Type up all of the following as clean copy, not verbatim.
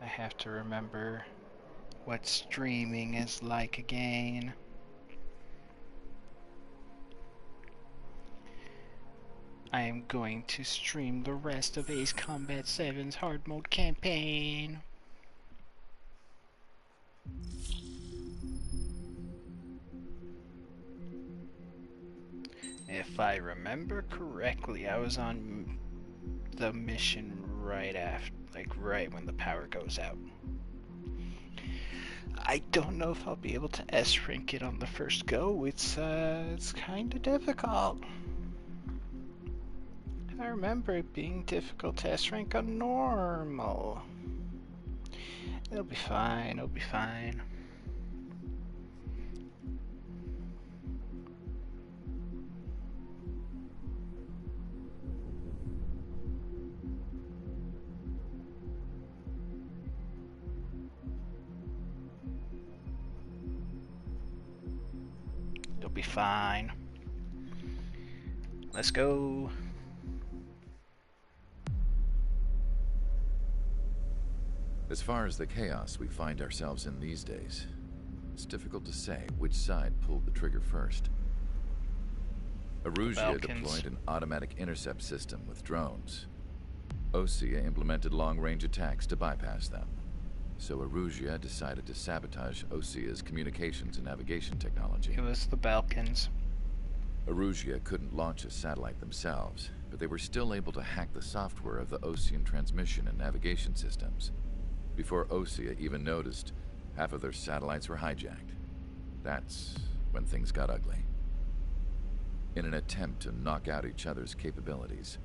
have to remember what streaming is like again. I am going to stream the rest of Ace Combat 7's hard mode campaign. If I remember correctly, I was on the mission right after, right when the power goes out. I don't know if I'll be able to S-rank it on the first go. It's kind of difficult. I remember it being difficult to S-rank on normal. It'll be fine, it'll be fine. It'll be fine. Let's go. As far as the chaos we find ourselves in these days, it's difficult to say which side pulled the trigger first. Erusia deployed an automatic intercept system with drones. Osea implemented long-range attacks to bypass them. So Erusia decided to sabotage Osea's communications and navigation technology. It was the Balkans. Erusia couldn't launch a satellite themselves, but they were still able to hack the software of the Osean transmission and navigation systems. Before Osea even noticed, half of their satellites were hijacked. That's when things got ugly. In an attempt to knock out each other's capabilities,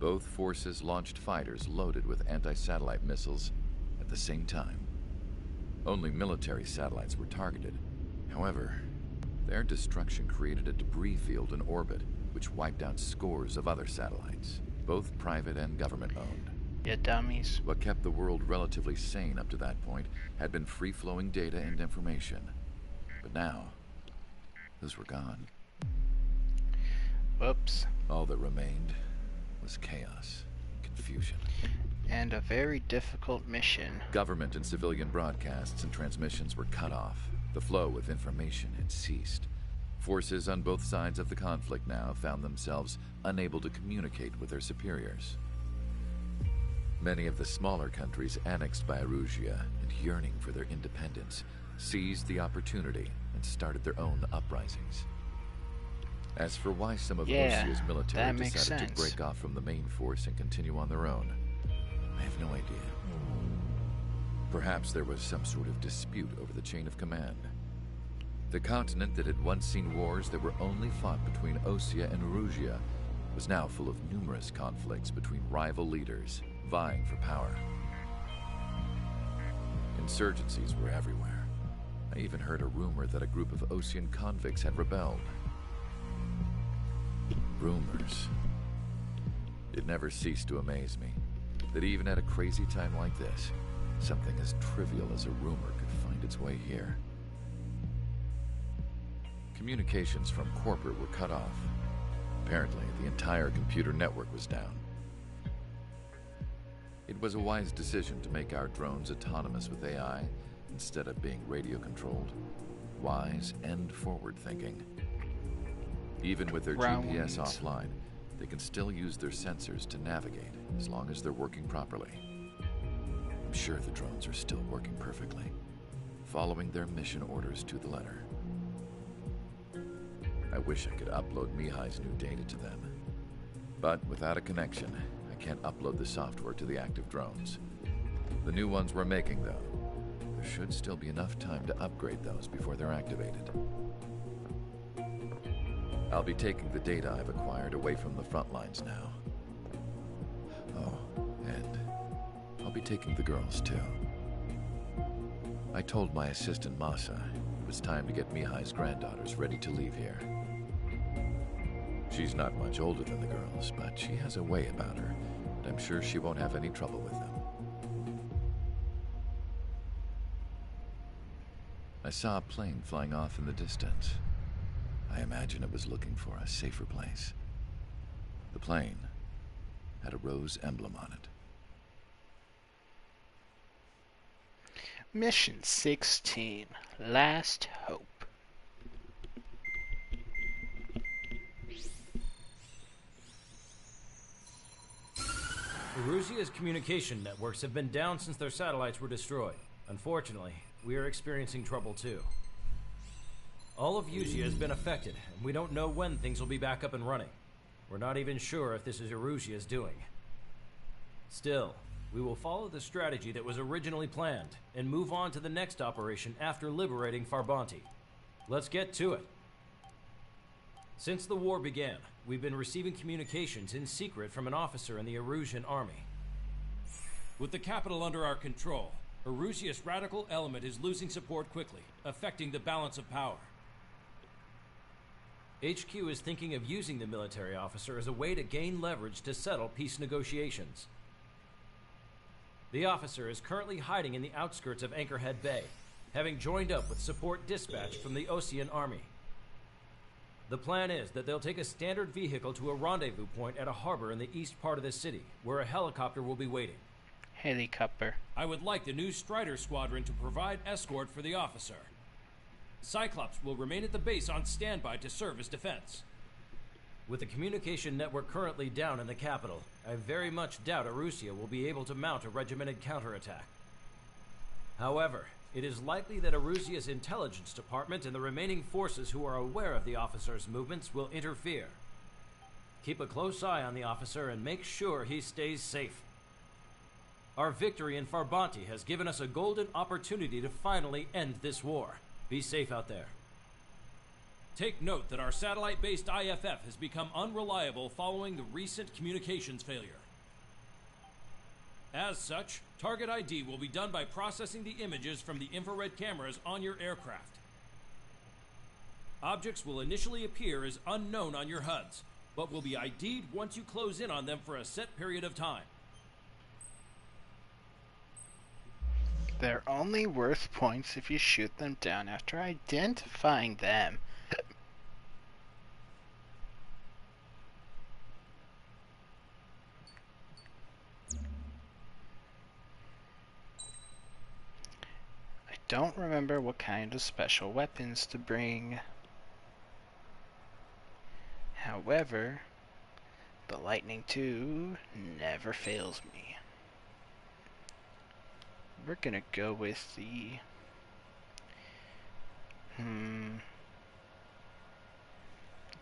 both forces launched fighters loaded with anti-satellite missiles at the same time. Only military satellites were targeted. However, their destruction created a debris field in orbit, which wiped out scores of other satellites, both private and government-owned. Yeah, dummies. What kept the world relatively sane up to that point had been free-flowing data and information. But now, those were gone. Whoops. All that remained was chaos, confusion. And a very difficult mission. Government and civilian broadcasts and transmissions were cut off. The flow of information had ceased. Forces on both sides of the conflict now found themselves unable to communicate with their superiors. Many of the smaller countries annexed by Erusia and yearning for their independence seized the opportunity and started their own uprisings. As for why some of Osea's military decided to break off from the main force and continue on their own, I have no idea. Perhaps there was some sort of dispute over the chain of command. The continent that had once seen wars that were only fought between Osea and Erusia was now full of numerous conflicts between rival leaders vying for power. Insurgencies were everywhere. I even heard a rumor that a group of Osean convicts had rebelled. Rumors. It never ceased to amaze me that even at a crazy time like this, something as trivial as a rumor could find its way here. Communications from corporate were cut off. Apparently, the entire computer network was down. It was a wise decision to make our drones autonomous with AI instead of being radio-controlled. Wise and forward-thinking. Even with their GPS offline, they can still use their sensors to navigate as long as they're working properly. I'm sure the drones are still working perfectly, following their mission orders to the letter. I wish I could upload Mihai's new data to them. But without a connection, I can't upload the software to the active drones. The new ones we're making, though, there should still be enough time to upgrade those before they're activated. I'll be taking the data I've acquired away from the front lines now. Oh, and I'll be taking the girls, too. I told my assistant Masa it was time to get Mihai's granddaughters ready to leave here. She's not much older than the girls, but she has a way about her, and I'm sure she won't have any trouble with them. I saw a plane flying off in the distance. I imagine it was looking for a safer place. The plane had a rose emblem on it. Mission 16, Last Hope. Erusia's communication networks have been down since their satellites were destroyed. Unfortunately, we are experiencing trouble too. All of Erusia has been affected, and we don't know when things will be back up and running. We're not even sure if this is Erusia's doing. Still, we will follow the strategy that was originally planned, and move on to the next operation after liberating Farbanti. Let's get to it. Since the war began, we've been receiving communications in secret from an officer in the Erusian army. With the capital under our control, Erusia's radical element is losing support quickly, affecting the balance of power. HQ is thinking of using the military officer as a way to gain leverage to settle peace negotiations. The officer is currently hiding in the outskirts of Anchorhead Bay, having joined up with support dispatch from the Osean army. The plan is that they'll take a standard vehicle to a rendezvous point at a harbor in the east part of the city, where a helicopter will be waiting. Helicopter. I would like the new Strider Squadron to provide escort for the officer. Cyclops will remain at the base on standby to serve as defense. With the communication network currently down in the capital, I very much doubt Erusia will be able to mount a regimented counterattack. However, it is likely that Erusia's intelligence department and the remaining forces who are aware of the officer's movements will interfere. Keep a close eye on the officer and make sure he stays safe. Our victory in Farbanti has given us a golden opportunity to finally end this war. Be safe out there. Take note that our satellite-based IFF has become unreliable following the recent communications failure. As such, target ID will be done by processing the images from the infrared cameras on your aircraft. Objects will initially appear as unknown on your HUDs, but will be ID'd once you close in on them for a set period of time. They're only worth points if you shoot them down after identifying them. I don't remember what kind of special weapons to bring. However, the Lightning 2 never fails me. We're gonna go with the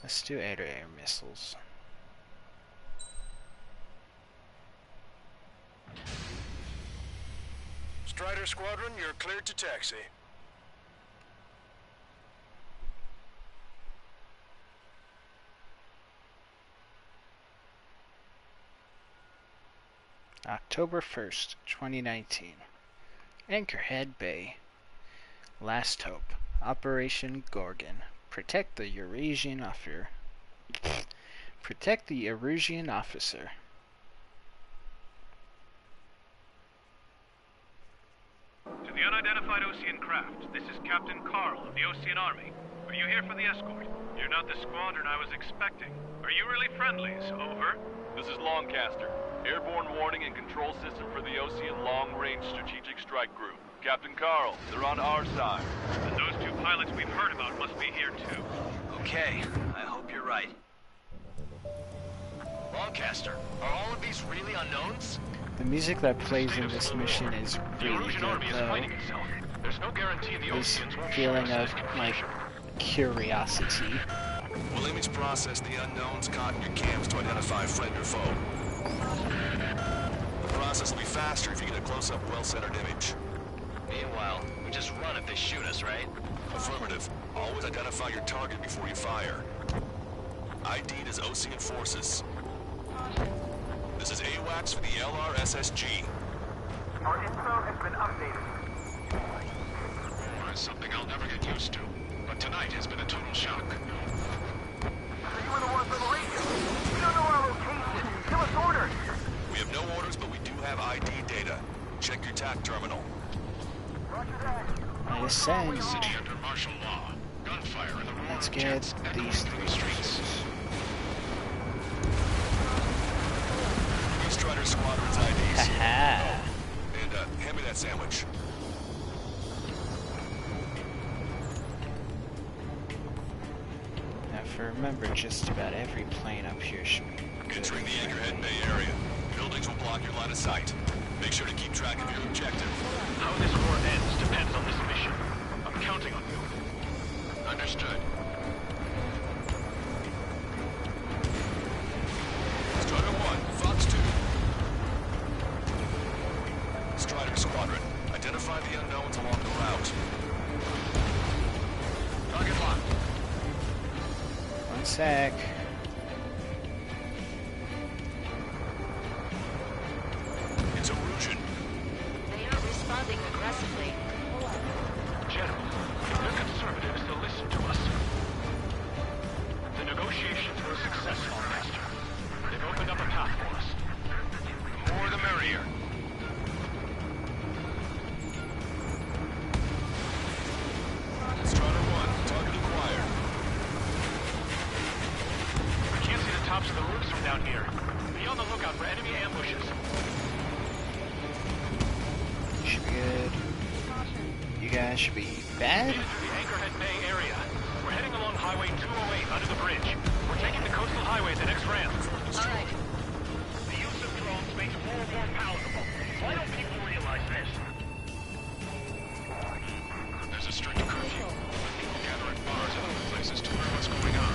let's do air-to-air missiles. Strider Squadron, you're cleared to taxi. October 1st, 2019. Anchorhead Bay. Last Hope. Operation Gorgon. Protect the Eurasian officer. Protect the Erusian officer. To the unidentified Osean craft, this is Captain Carl of the Osean Army. Are you here for the escort? You're not the squadron I was expecting. Are you really friendlies? Over. This is Longcaster. Airborne warning and control system for the Osean Long-Range Strategic Strike Group. Captain Carl, they're on our side. And those two pilots we've heard about must be here too. Okay, I hope you're right. Longcaster, are all of these really unknowns? The music that plays in this mission is really good, though. There's no guarantee the This Oseans won't feeling show of, us like, curiosity. We'll image process the unknowns caught in your cams to identify friend or foe. The process will be faster if you get a close-up, well-centered image. Meanwhile, we just run if they shoot us, right? Affirmative. Always identify your target before you fire. ID'd as Osean forces. This is AWACS for the LRSSG. Our info has been updated. War is something I'll never get used to, but tonight has been a total shock. Are you in the war for the radio? We don't know our location. Give us orders. We have no orders, but we do have ID data. Check your TAC terminal. Roger that. I ascend. City under martial law. Gunfire in the roar Let's of get jets echoing these through the streets. Strider Squadron's IDs. Haha. And hand me that sandwich. I remember, just about every plane up here should be good. Entering the Anchorhead Bay area. Buildings will block your line of sight. Make sure to keep track of your objective. How this war ends depends on this mission. I'm counting on you. Understood. Strider 1, Fox 2. Strider Squadron, identify the unknowns along the route. Target locked. One sec. It's a Russian. They are responding aggressively. General, they're conservatives. They'll listen to us. The negotiations were successful, Master. They've opened up a path for us. The more the merrier. Strider 1, target acquired. I can't see the tops of the roofs from down here. Be on the lookout for enemy ambushes. Should be good. You guys should be bad. Made it through the Anchorhead Bay area. We're heading along Highway 208 under the bridge. We're taking the coastal highway at the next ramp. All right. The use of drones makes war more palatable. Why don't people realize this? There's a strict curfew. People gather at bars and other places to learn what's going on.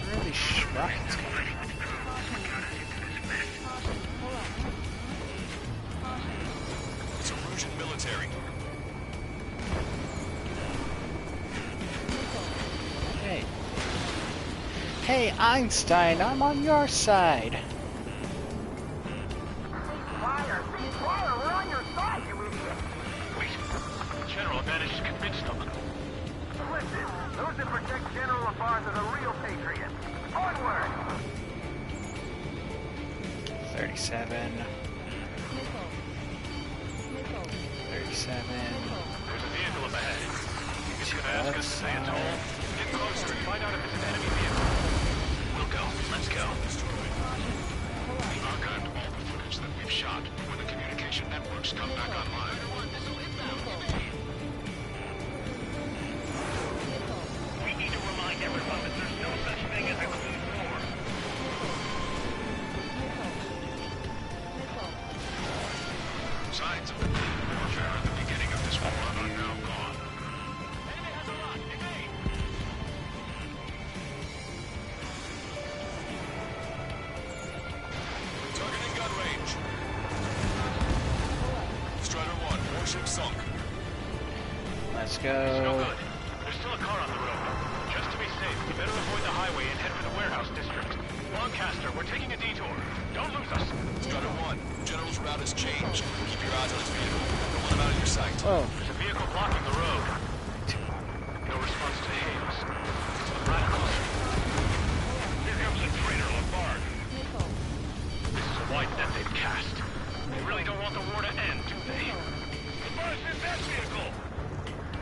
Where are these rockets coming? It's a Russian military. Hey. Hey, Einstein, I'm on your side. Fire! Fire! We're on your side, you idiot! Wait. General managed to convince them. Listen, those that protect General Lafarge are the real patriots. Onward! 37. 37. There's a vehicle up ahead. It's gonna ask us to say it's home. Get closer and find out if it's an enemy vehicle. We'll go. Let's go. We archived all the footage that we've shot when the communication networks come back online. We need to remind everyone that there's no such thing as a clean war. Signs of the clean warfare at the beginning of this war are now gone. Enemy has a lot. Engage! Targeting gun range. Strider 1, warship sunk. Let's No go. good. There's still a car on the road. Just to be safe, we better avoid the highway and head for the warehouse district. Lancaster, we're taking a detour. Don't lose us. Strider 1, General's route has changed. Keep your eyes on his vehicle. Don't let him out of your sight. Oh. There's a vehicle blocking the road. No response to hails. Radicals. Here comes a traitor, Lafarge. This is a wide net they've cast. They really don't want the war to end, do they? Lafarge, in that vehicle!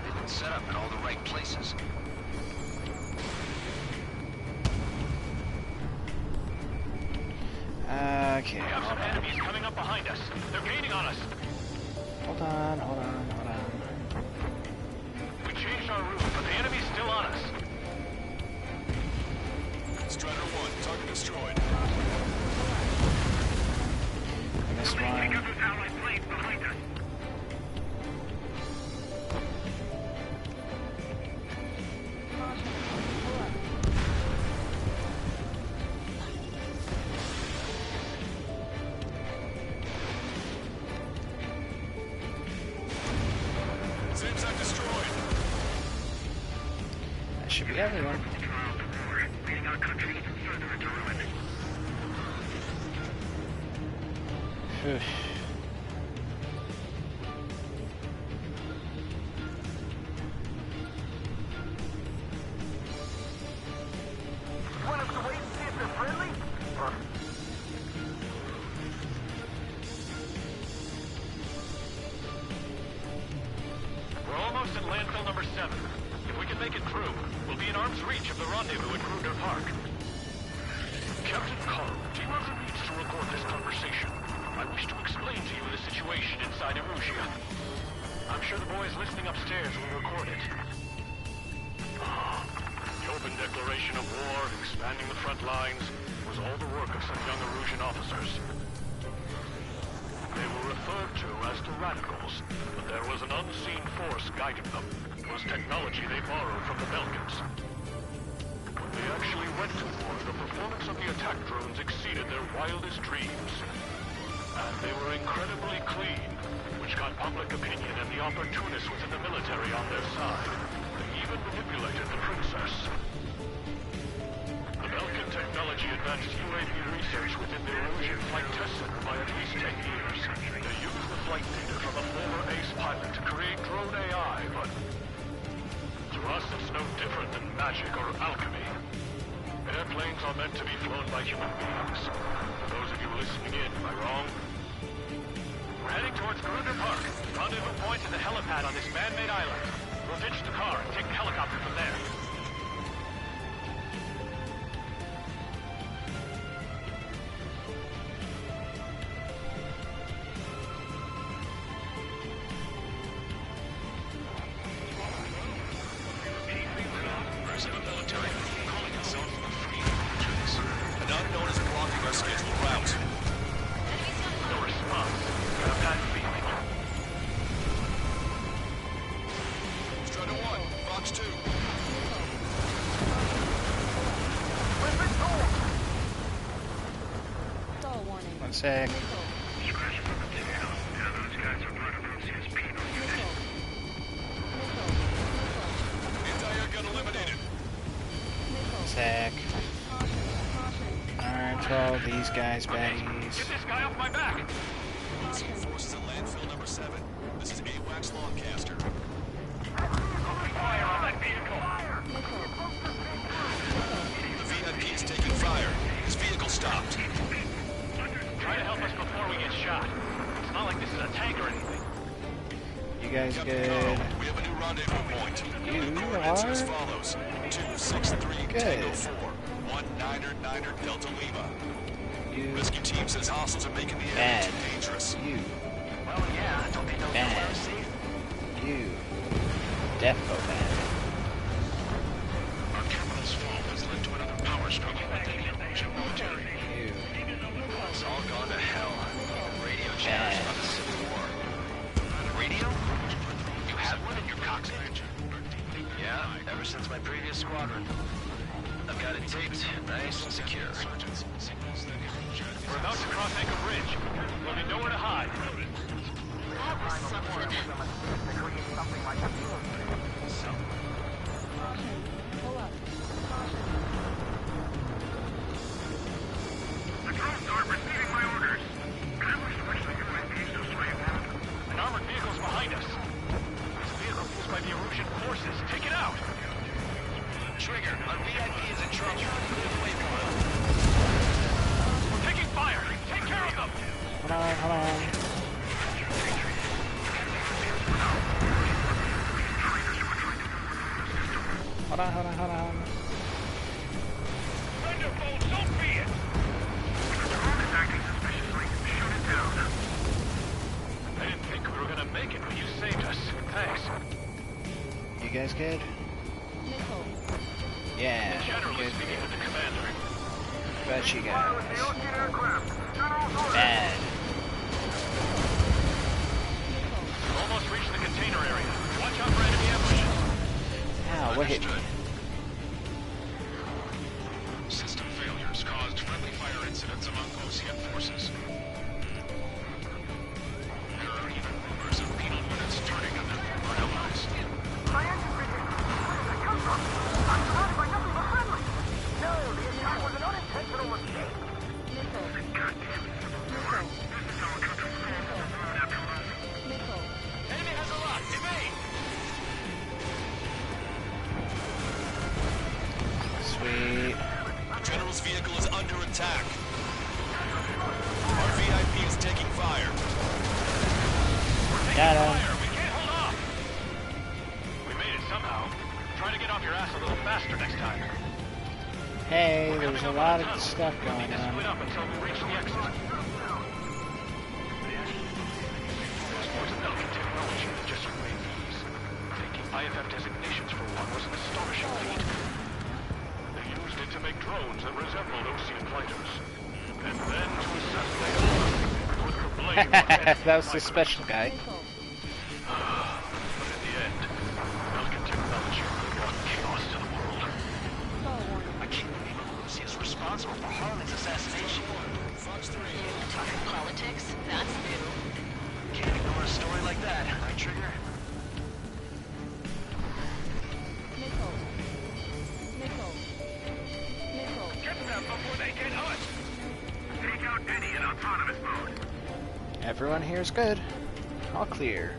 They've been set up in all the right places. Okay, We have some hold on. enemies coming up behind us. They're gaining on us. Hold on, hold on, hold on. We changed our route, but the enemy's still on us. Strider 1, target destroyed. I missed one. those allied planes behind us. Samsung destroyed. That should be everyone. Leading our country even further into ruin. Phew. Want us to wait and see if they're friendly? Or... We're almost at landfill number 7. If we can make it through, we'll be in arm's reach of the rendezvous at Kruger Park. Captain Carl, team ever needs to record this conversation. I wish to explain to you the situation inside Erusia. I'm sure the boys listening upstairs will record it. open declaration of war, expanding the front lines, was all the work of some young Erusian officers. They were referred to as the Radicals, but there was an unseen force guiding them. It was technology they borrowed from the Belkans. When they actually went to war, the performance of the attack drones exceeded their wildest dreams. And they were incredibly clean, which got public opinion and the opportunists within the military on their side. They even manipulated the princess. The Belkan technology advanced UAV research within the Erusian Flight Test Center by at least 10 years. They used the flight data from a former ace pilot to create drone AI, but to us it's no different than magic or alchemy. Airplanes are meant to be flown by human beings. For those of you listening in, am I wrong? We're heading towards Gruner Park. Rendezvous point is the helipad on this man-made island. We'll ditch the car and take the helicopter from there. One sec. Sec. Aren't all these guys baddies? Get this guy off my back! Forces at landfill number 7. This is AWACS Longcaster. Fire on that vehicle! The VIP is taking fire. His vehicle stopped. Try to help us before we get shot. It's not like this is a tank or anything. You guys Captain good? Carl, we have a new rendezvous point. You Coordinates are as are follows: 263 good. Tango 4, 19er Delta Lima. You Rescue team says hostiles are making the area bad. too dangerous. You Well, yeah, don't they know bad. where safe? You defo bad. Our capital's fall has led to another power struggle within the Erusian military. You It's all gone to hell. Radio chatters about the Civil War. Radio? You have one in your cockpit? Yeah, ever since my previous squadron. I've got it taped, nice and secure. We're about to cross Anchor Bridge. There'll be nowhere to hide. That was something. The drones aren't receiving my orders. I wish the UAVs to sway around. An armored vehicle's behind us. This vehicle used by the Erusian forces. Take it out! Trigger, our VIP is in trouble. Clear the way for him. We're taking fire! Take care of them! hold on, hold on. Hold on, hold on, hold on. Thunderbolt, so be it! The drone is acting suspiciously. Shoot it down. I didn't think we were gonna make it, but you saved us. Thanks. You guys good? Yeah, Generally good. speaking with the commander. Bet you guys. The Ocean aircraft. General's order. Bad. Almost reached the container area. Watch out for enemy ambushes. Ow, what hit me? System failures caused friendly fire incidents among Ocean forces. There are even rumors of penal units turning on their former allies. My engine breathing. Where did it come from? I'm surrounded by nothing but friendly. No, the attack was an unintentional mistake. Goddamn. This is our country's fall after all. Enemy has a lock. Evade! Sweet. The general's vehicle is under attack. Our VIP is taking fire. Got him. Fire! We can't hold off! We made it somehow. Try to get off your ass a little faster next time. Hey, there's a lot of stuff going Split on. up until we reach the exit. There's more to Belkan technology than just UAVs. Taking IFF designations for one was an astonishing feat. That was the special guy. But in the end, Pelican technology brought chaos to the world. I can't believe Lucy is responsible for Harlan's assassination. Fox 3. Talking politics? That's new. Can't ignore a story like that, right, Trigger? Get them before they get us! Take out Eddie in autonomous mode. Everyone here is good. All clear.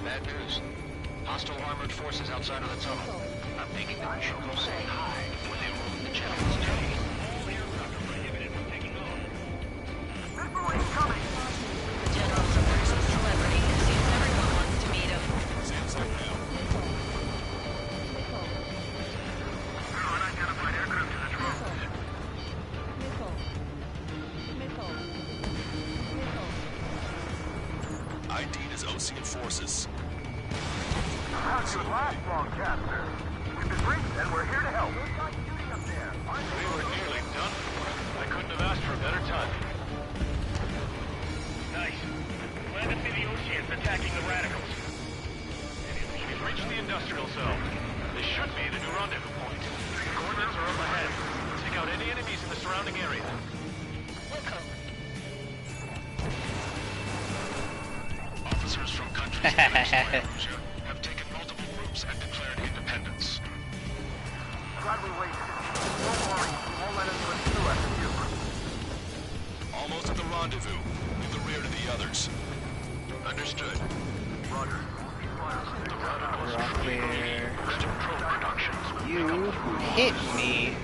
Bad news. Hostile armored forces outside of the tunnel. I'm thinking that we should go say hi when they roll the channels. All aircraft are prohibited from taking off. Missile incoming! The general's a person celebrity. Seems everyone wants to meet him. Unidentified aircraft to the drone. ID'd as Ocean forces. How'd you last long, Caster? We've been briefed and we're here to help. Good night shooting up there. We were nearly done for. I couldn't have asked for a better time. Nice. Glad to see the Oceans attacking the radicals. We've reached the industrial zone. This should be the new rendezvous point. Coordinates are up ahead. Take out any enemies in the surrounding area. Welcome. Officers from countries including Asia have taken multiple groups and declared independence. Glad we waited. Don't worry, we won't let anyone through after you. Almost at the rendezvous. Leave the rear to the others. Understood. Roger. We're all clear. Pro Productions. You hit me.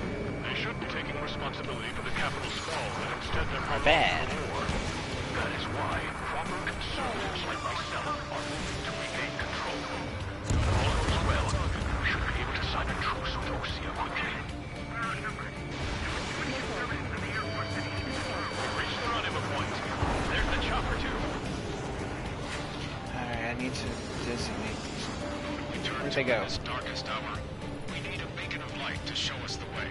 They should be taking responsibility for the capital's fall, but instead they're prolonging Bad. the war. That is why proper conservatives like myself are moving to regain control. If all goes well, we should be able to sign a truce with Osea quickly. We've reached the rendezvous point. There's the chopper, too. Alright, I need to designate these. We turn Where'd to they go? this darkest hour. We need a beacon of light to show us the way.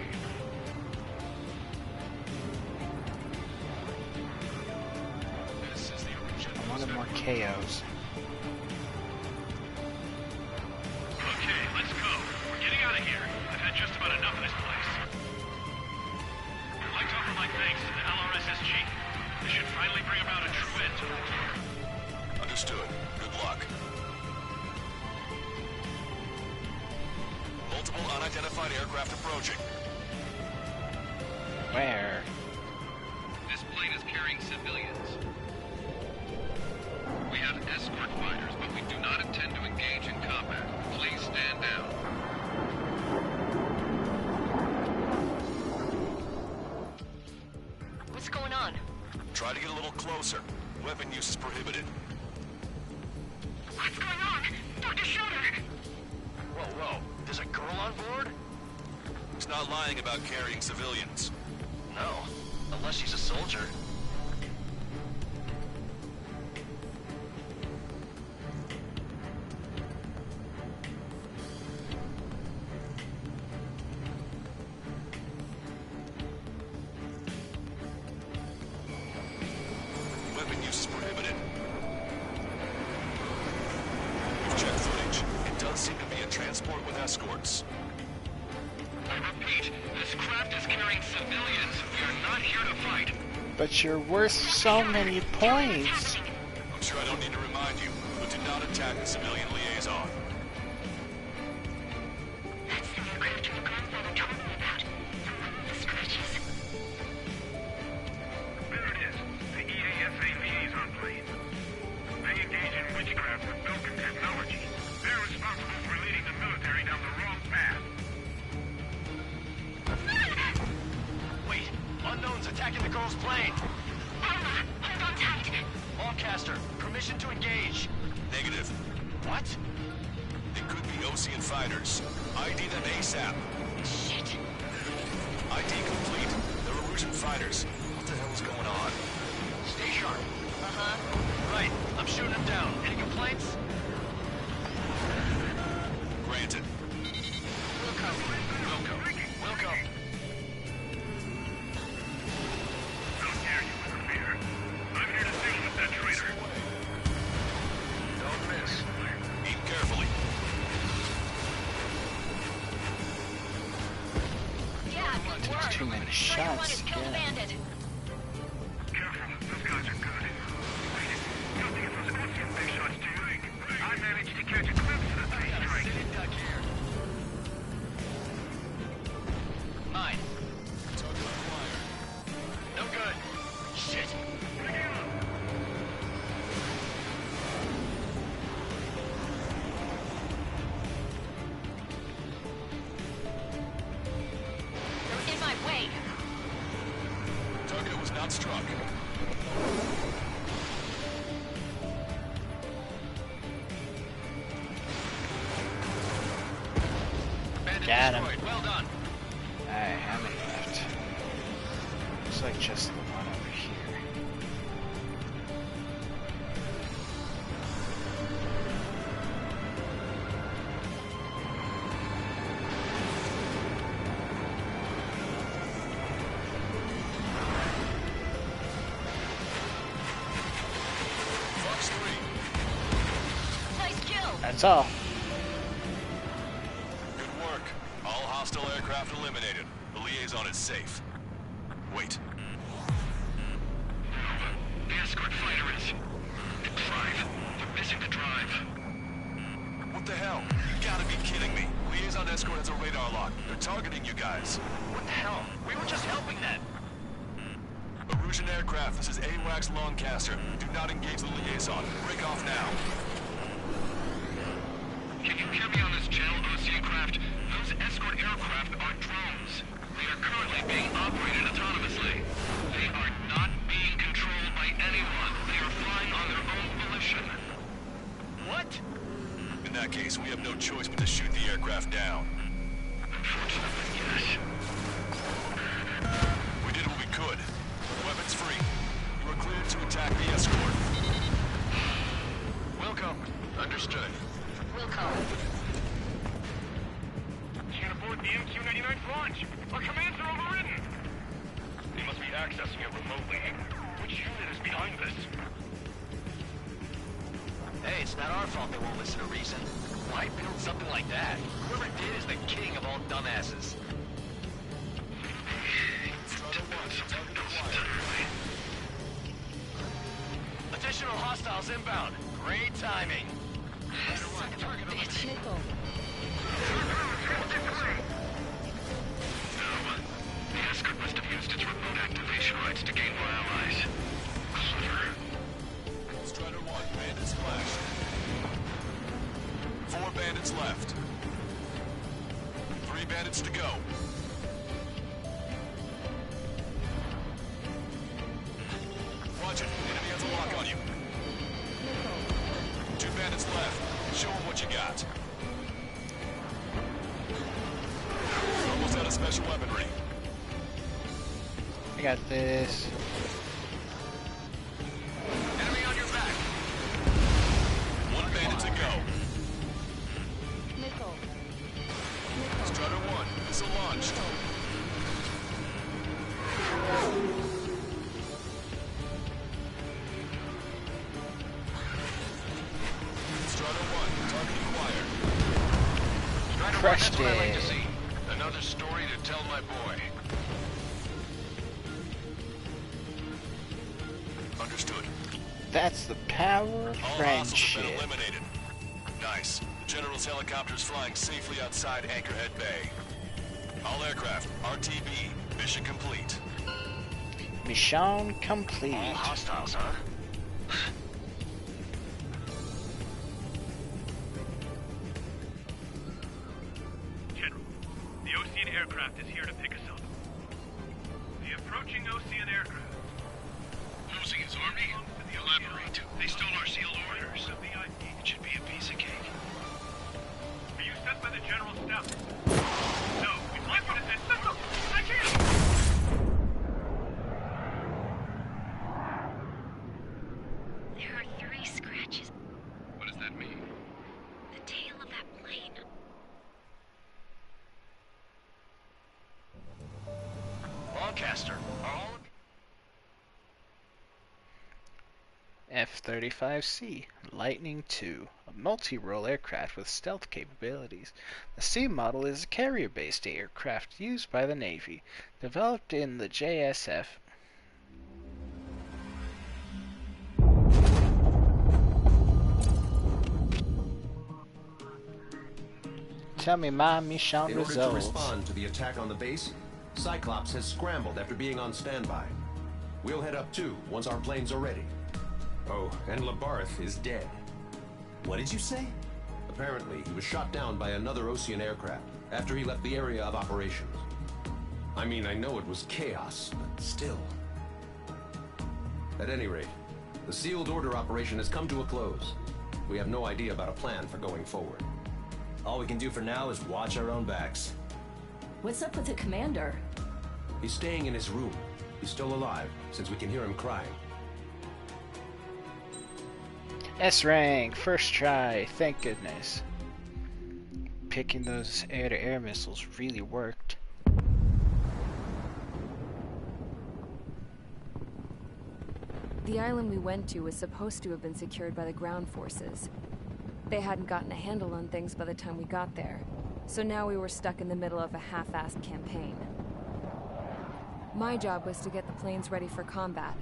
This is the original. I wanted more KOs. Okay, let's go. We're getting out of here. I've had just about enough of this place. I'd like to offer my thanks to the LRSSG. This should finally bring about a true end to the war. Understood. Good luck. Multiple unidentified aircraft approaching. Where? This plane is carrying civilians. We have escort fighters, but we do not intend to engage in combat. Please stand down. What's going on? Try to get a little closer. Weapon use is prohibited. What's going on? Dr. Schroeder! Whoa, whoa. There's a girl on board? He's not lying about carrying civilians. No. Unless she's a soldier. Weapon use is prohibited. We've checked footage. It does seem to be a transport with escorts. I repeat, this craft is carrying civilians. We are not here to fight. But you're worth so many points. I'm sure I don't need to remind you, but do not attack the civilian liaison. That's the aircraft your grandfather told me about. The scratches. There it is. The EASA liaison plane. They engage in witchcraft with Belkin technology. They're responsible for leading the military down the wrong path. Wait. Unknown's attacking the girl's plane. Alma, hold on tight. Longcaster, permission to engage. Negative. What? It could be Ocean fighters. ID them ASAP. Shit. ID complete. They're Erusian fighters. What the hell is going on? Stay sharp. Uh-huh. Right. I'm shooting them down. Any complaints? Granted. Wilco. Wilco. Wilco. shots. Get him. Careful, those guys are good. Don't think it was Ocean big shots, do you? I managed to catch a glimpse of the three strikes. Mine. No good. Shit. They're in my way. Target was not struck. Bandit Got him. destroyed. Well done. Alright, how many left? Looks like just the one over here. Fox 3. Nice kill. That's all. Good work. All hostile aircraft eliminated. The liaison is safe. Wait. The escort fighter is... The drive. They're missing the drive. What the hell? You gotta be kidding me. Liaison escort has a radar lock. They're targeting you guys. What the hell? We were just helping them. Erusian aircraft, this is AWACS Longcaster. Do not engage the liaison. Break off now. Can you hear me on this channel, Ocean craft? Those escort aircraft are drones. They are currently being operated autonomously. They are not being controlled by anyone. They are flying on their own volition. What? In that case, we have no choice but to shoot the aircraft down. Unfortunately, yes. We did what we could. Weapons free. You are cleared to attack the escort. Wilco. Understood. Wilco. Can't aboard the MQ-99's launch. Our commands are overridden. They must be accessing it remotely. Which unit is behind this? Hey, it's not our fault they won't listen to reason. Why build something like that? Whoever did is the king of all dumbasses. Additional hostiles inbound. Great timing. Son of a bitch. The escort must have used its remote activation rights to gain more allies. Clever. Strider 1, bandits flash. 4 bandits left. 3 bandits to go. Watch it. Enemy has a lock on you. 2 bandits left. Show them what you got. Almost out of special weaponry. I got this. Enemy on your back. 1 bandit to go. Strider 1, missile launched. Strider 1, target acquired. Strider one, Crushed that's what I like to it. see. Another story to tell my boy. Understood. That's the power of All hostiles have friendship. been eliminated. Nice. The General's helicopter is flying safely outside Anchorhead Bay. All aircraft, RTB, mission complete. Mission complete. All hostiles, huh? General, the Ocean aircraft is here to pick us up. The approaching Ocean aircraft. Losing his army? Elaborate. They stole our sealed orders. It should be a piece of cake. Are you sent by the General's staff? No, we'd like you to send... No, I can't! There are 3 scratches. What does that mean? The tail of that plane. Lancaster, are all of... F-35C, Lightning II, a multi-role aircraft with stealth capabilities. The C model is a carrier-based aircraft used by the Navy, developed in the JSF. Tell me my mission In order results. to respond to the attack on the base, Cyclops has scrambled after being on standby. We'll head up too, once our planes are ready. Oh, and Labarth is dead. What did you say? Apparently, he was shot down by another Ocean aircraft after he left the area of operations. I mean, I know it was chaos, but still. At any rate, the sealed order operation has come to a close. We have no idea about a plan for going forward. All we can do for now is watch our own backs. What's up with the commander? He's staying in his room. He's still alive, since we can hear him crying. S rank, first try, thank goodness. Picking those air-to-air missiles really worked. The island we went to was supposed to have been secured by the ground forces. They hadn't gotten a handle on things by the time we got there, so now we were stuck in the middle of a half-assed campaign. My job was to get the planes ready for combat,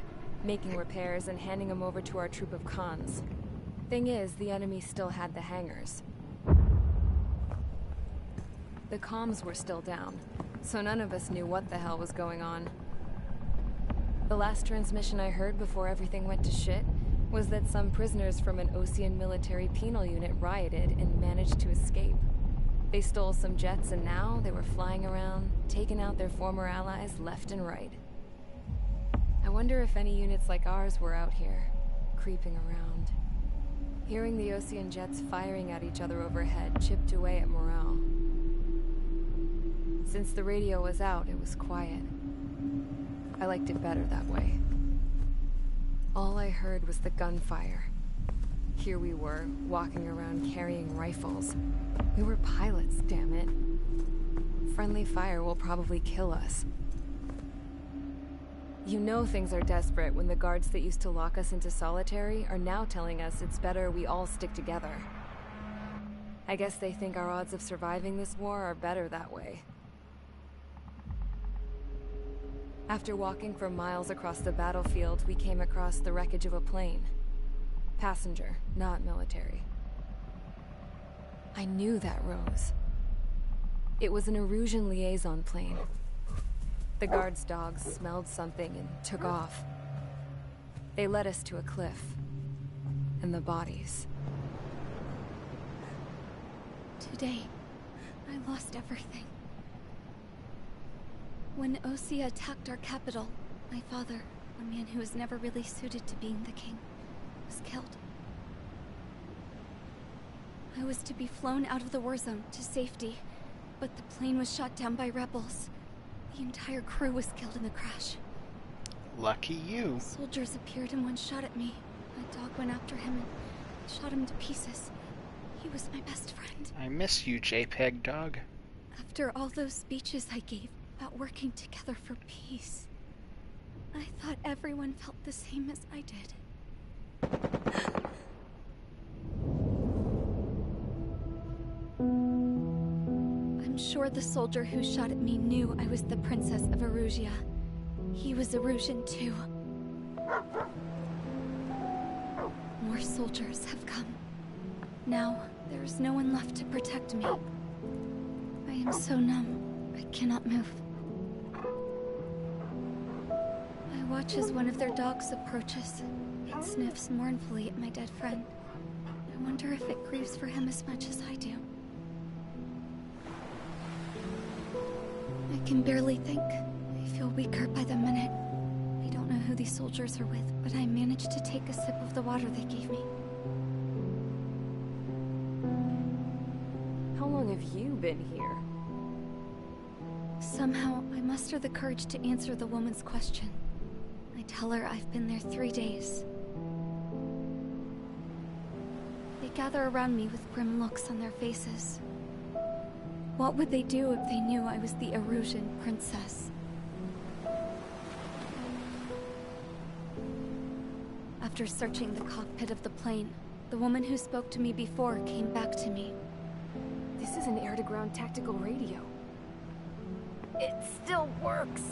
making repairs and handing them over to our troop of cons. Thing is, the enemy still had the hangars. The comms were still down, so none of us knew what the hell was going on. The last transmission I heard before everything went to shit was that some prisoners from an Ocean military penal unit rioted and managed to escape. They stole some jets and now they were flying around, taking out their former allies left and right. I wonder if any units like ours were out here, creeping around. Hearing the Ocean jets firing at each other overhead chipped away at morale. Since the radio was out, it was quiet. I liked it better that way. All I heard was the gunfire. Here we were, walking around carrying rifles. We were pilots, damn it. Friendly fire will probably kill us. You know things are desperate when the guards that used to lock us into solitary are now telling us it's better we all stick together. I guess they think our odds of surviving this war are better that way. After walking for miles across the battlefield, we came across the wreckage of a plane. Passenger, not military. I knew that rose. It was an Erusian liaison plane. The guard's dogs smelled something and took off. They led us to a cliff. And the bodies. Today, I lost everything. When Osea attacked our capital, my father, a man who was never really suited to being the king, was killed. I was to be flown out of the war zone to safety, but the plane was shot down by rebels. The entire crew was killed in the crash. Lucky you. Soldiers appeared and one shot at me. My dog went after him and shot him to pieces. He was my best friend. I miss you, JPEG dog. After all those speeches I gave about working together for peace, I thought everyone felt the same as I did. I'm sure the soldier who shot at me knew I was the Princess of Erusia. He was Erusian too. More soldiers have come. Now, there is no one left to protect me. I am so numb, I cannot move. I watch as one of their dogs approaches. It sniffs mournfully at my dead friend. I wonder if it grieves for him as much as I do. I can barely think. I feel weaker by the minute. I don't know who these soldiers are with, but I managed to take a sip of the water they gave me. How long have you been here? Somehow, I muster the courage to answer the woman's question. I tell her I've been there 3 days. They gather around me with grim looks on their faces. What would they do if they knew I was the Erusian princess? After searching the cockpit of the plane, The woman who spoke to me before came back to me. This is an air-to-ground tactical radio. It still works!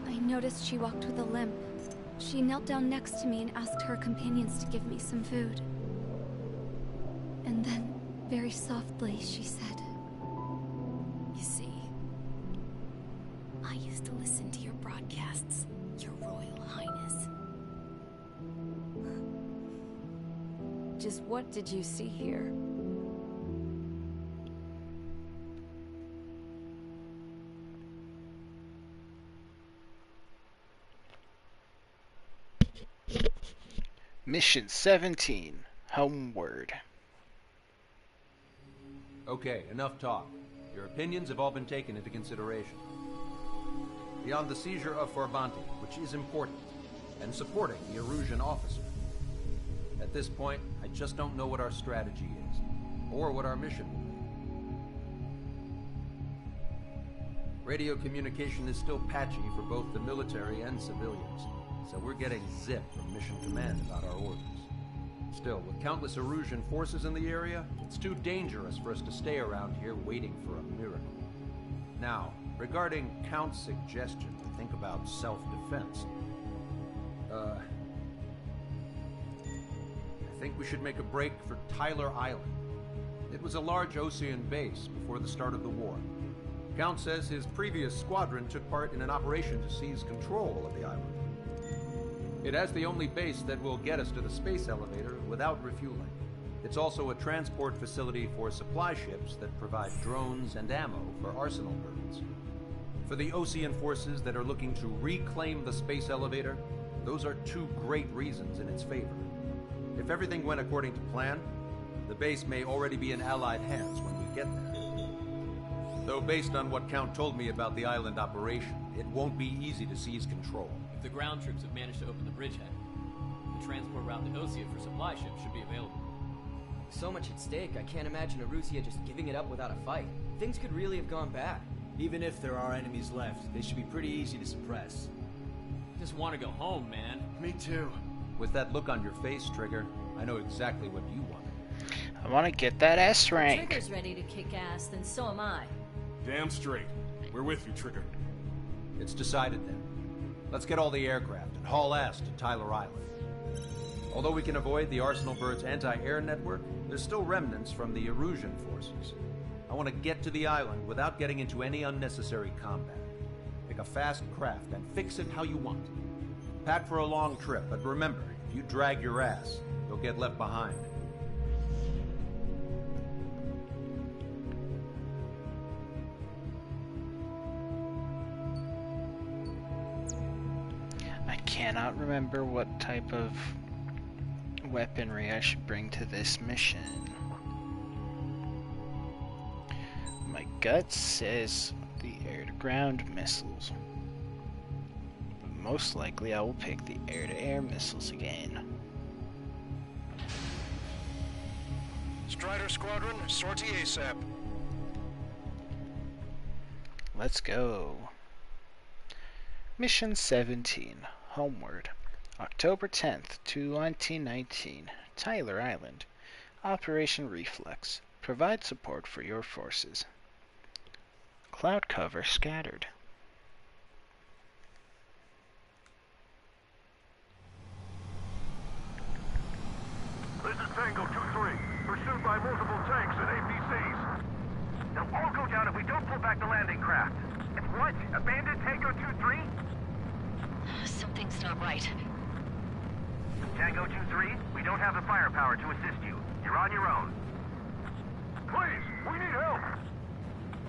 I noticed she walked with a limp. She knelt down next to me and asked her companions to give me some food. And then, very softly, she said, You see, I used to listen to your broadcasts, Your Royal Highness. Just what did you see here? Mission 17, Homeward. Okay, enough talk. Your opinions have all been taken into consideration. Beyond the seizure of Forbanti, which is important, and supporting the Erusian officer. At this point, I just don't know what our strategy is, or what our mission will be. Radio communication is still patchy for both the military and civilians, so we're getting zip from Mission Command about our orders. Still, with countless Erusian forces in the area, it's too dangerous for us to stay around here waiting for a miracle. Now, regarding Count's suggestion to think about self-defense, I think we should make a break for Tyler Island. It was a large Osean base before the start of the war. Count says his previous squadron took part in an operation to seize control of the island. It has the only base that will get us to the space elevator without refueling. It's also a transport facility for supply ships that provide drones and ammo for arsenal birds. For the Osean forces that are looking to reclaim the space elevator, those are two great reasons in its favor. If everything went according to plan, the base may already be in Allied hands when we get there. Though based on what Count told me about the island operation, it won't be easy to seize control. If the ground troops have managed to open the bridgehead, the transport route to Osea for supply ships should be available. So much at stake, I can't imagine Erusia just giving it up without a fight. Things could really have gone bad. Even if there are enemies left, they should be pretty easy to suppress. Just want to go home, man. Me too. With that look on your face, Trigger, I know exactly what you want. I want to get that S rank. Trigger's ready to kick ass, then so am I. Damn straight. We're with you, Trigger. It's decided then. Let's get all the aircraft and haul ass to Tyler Island. Although we can avoid the Arsenal Bird's anti-air network, there's still remnants from the Erusian forces. I want to get to the island without getting into any unnecessary combat. Pick a fast craft and fix it how you want. Pack for a long trip, but remember, if you drag your ass, you'll get left behind. I cannot remember what type of weaponry I should bring to this mission. My gut says the air-to-ground missiles. But most likely I will pick the air-to-air missiles again. Strider Squadron, sortie ASAP. Let's go. Mission 17, Homeward. October 10th, 2019, Tyler Island. Operation Reflex. Provide support for your forces. Cloud cover scattered. This is Tango 2-3, pursued by multiple tanks and APCs. They'll all go down if we don't pull back the landing craft. What? Abandoned Tango 2-3? Something's not right. Tango 2-3, we don't have the firepower to assist you. You're on your own. Please, we need help!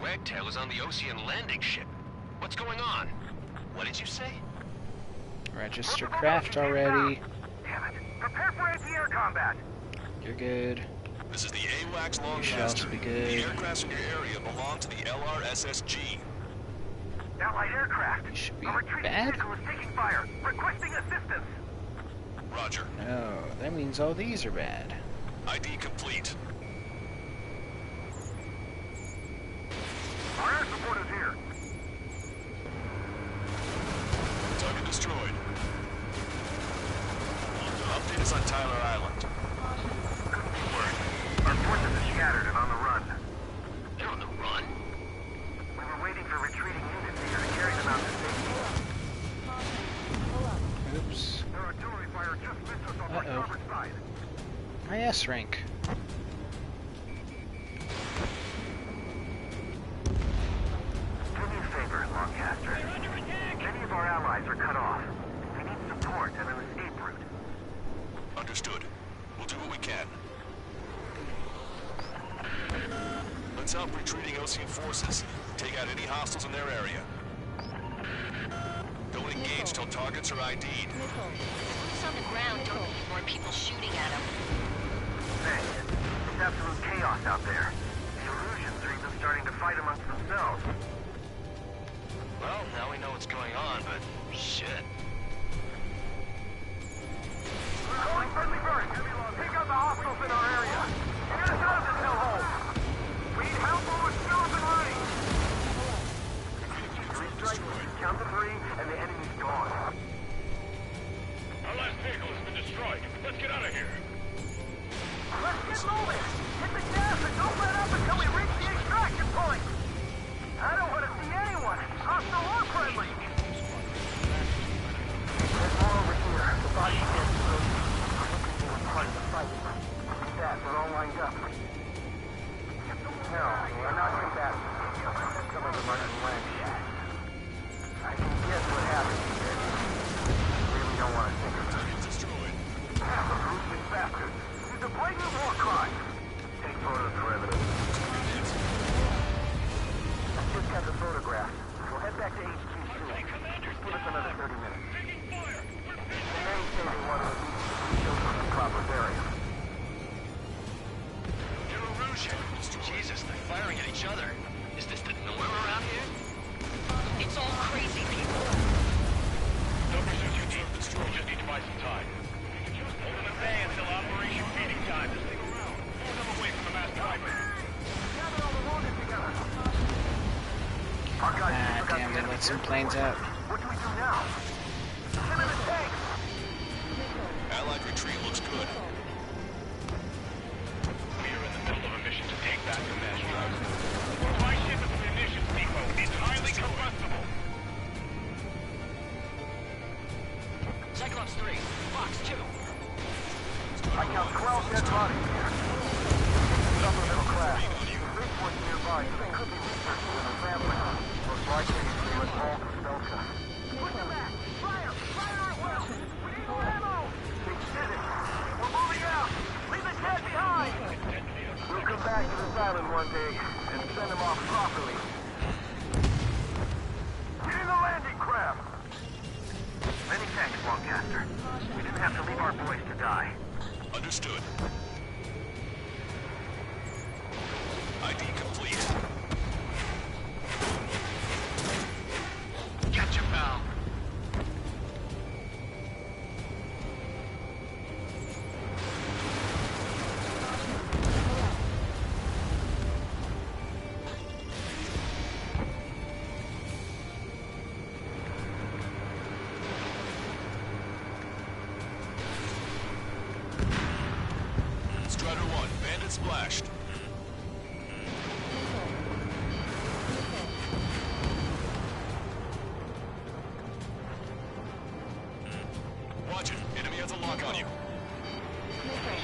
Wagtail is on the Osean landing ship. What's going on? What did you say? Register craft already. Damn it. Prepare for anti-air combat. You're good. This is the AWACS You should also Longcaster. be The good. aircrafts in your area belong to the LRSSG. Allied aircraft. You should be A retreating bad. vehicle is taking fire. Requesting assistance. Roger. No, that means all these are bad. ID complete. Our air support is here. Target destroyed. Status on Tyler Island. Couldn't be worse. Our forces are scattered and on the run. They're on the run? We were waiting for retreating units here to carry them out to safety. Oops. Their artillery fire just missed us on the starboard side. My S rank. Do me a favor, Lancaster. Many of our allies are cut off. We need support and an escape route. Understood. We'll do what we can. Let's help retreating Ocean forces. Take out any hostiles in their area. Don't engage till targets are ID'd. Who's on the ground don't need more people shooting at them. Hey, it's absolute chaos out there. The Illusions are even starting to fight amongst themselves. Well, now we know what's going on, but shit. We're calling friendly birds. Take out the hostiles in our area. You're gonna shut us in hellhole. We need help or we're still up and running. 3 strikes, count to 3, and the enemy's gone. Our last vehicle has been destroyed. Let's get out of here. Let's get moving. Hit the gas and don't let up until we reach the extraction point. I don't want to see anyone, hostile or friendly. There's more over here. The body is through. I think they were part of the fight. Look at that. They're all lined up. No, they're not combatants. Some of them are in land. I can guess what happened here. Really don't want to think about it. Destroyed. Half of ruthless bastards. It's a blatant war crime. Take photos for evidence. I just got the photograph. We'll head back to HQ soon. Give us another 30 minutes. The main thing they want to do is show us the proper area. Jesus, they're firing at each other. Is this the norm around here? It's all crazy people. Don't pursue too deep. We just need to buy some time. Hold them at bay until Operation Feeding Time. Just stick around. Pull them away from the mass driver. Gather all the wounded together. Damn, they let some planes out. What do we do now? Get in the tank! Allied retreat looks good. We are in the middle of a mission to take back the mass driver. My ship at the munitions depot is highly combustible. Cyclops 3, Fox 2. I count 12 dead bodies here. Some of them are class. The bridge was nearby, so they could be researching in the family. Most likely, they were involved with Delta. Push them back! Fire! Fire at will! We need more ammo! They did it! We're moving out! Leave the dead behind! We'll come back to this island one day and send them off properly. Get in the landing craft! Many thanks, Lancaster. We didn't have to leave our boys to die. Understood. ID complete. Gotcha, pal. Strider 1, bandit splashed. Watch it. Enemy has a lock on you.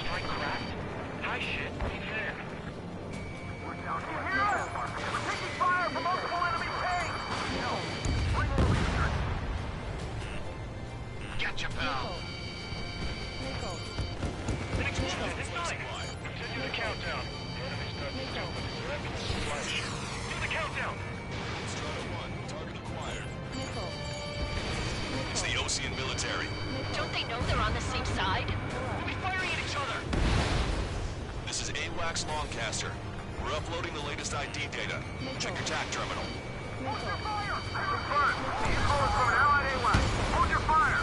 Strike cracked? High shit. Be fair. We're down here. We're taking fire from multiple enemy tanks! No. Bring over here. Gotcha, pal. It's not. Continue the countdown. The enemy's done stupid. Weapons flash. Do the countdown. Strider 1, target acquired. It's the Ocean military. Don't they know they're on the same side? We'll be firing at each other. This is AWACS Lancaster. We're uploading the latest ID data. Check your TAC terminal. Hold your fire! Confirmed. You're calling from an allied AWAC. Hold your fire!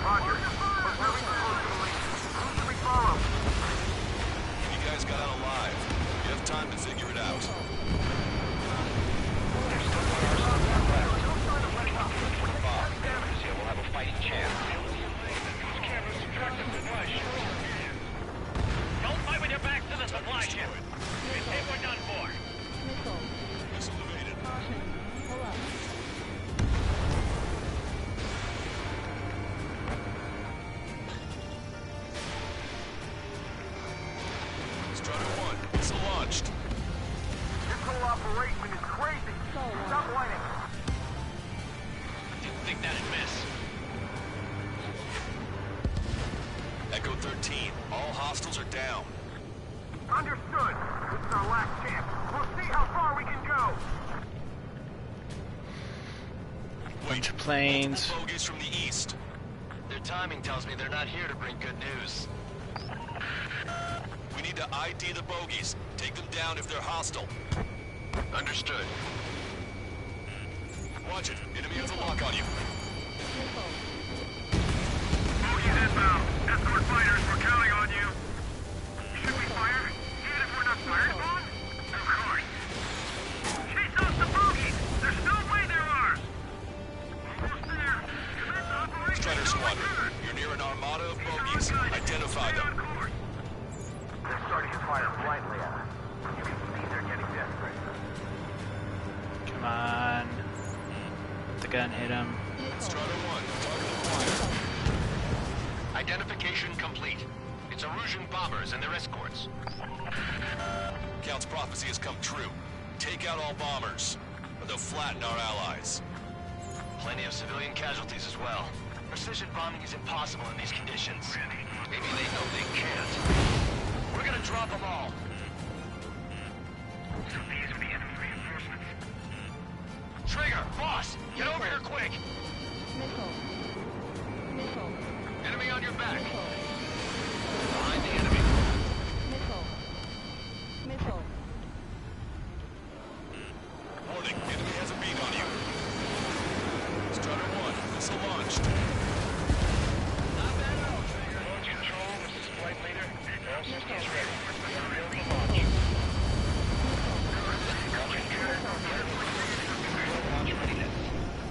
Roger. We're very close to the lead. Who should we follow? You guys got out alive. You have time to figure it out. We'll have a fighting chance. Those cameras subtract the Hostiles are down. Understood. This is our last chance. We'll see how far we can go. Bunch of planes. Bogies from the east. Their timing tells me they're not here to bring good news. We need to ID the bogies. Take them down if they're hostile. Understood. Watch it. Enemy has a lock on you. Bogies inbound. Escort fighters, we're counting on you. Should we fire? Even if we're not fired upon? Of course. Chase off the bogies! There's no way they're ours! Almost there. Commence operation. Strider Squadron, you're near an armada of bogies. Identify them. They're starting to fire blindly at us. You can see they're getting desperate. Come on. The gun hit him. Strider 1, target acquired. Identification complete. It's Erusian bombers and their escorts. Count's prophecy has come true. Take out all bombers, or they'll flatten our allies. Plenty of civilian casualties as well. Precision bombing is impossible in these conditions. Maybe they know they can't. We're gonna drop them all. So these are the enemy reinforcements. Trigger, boss, get over here quick. Enemy on your back. Behind the enemy. Warning, enemy has a beat on you. Strider 1, missile launched. Not bad at all, Trigger. Launch control, this is flight leader. All systems ready. We're ready to launch. Launch readiness.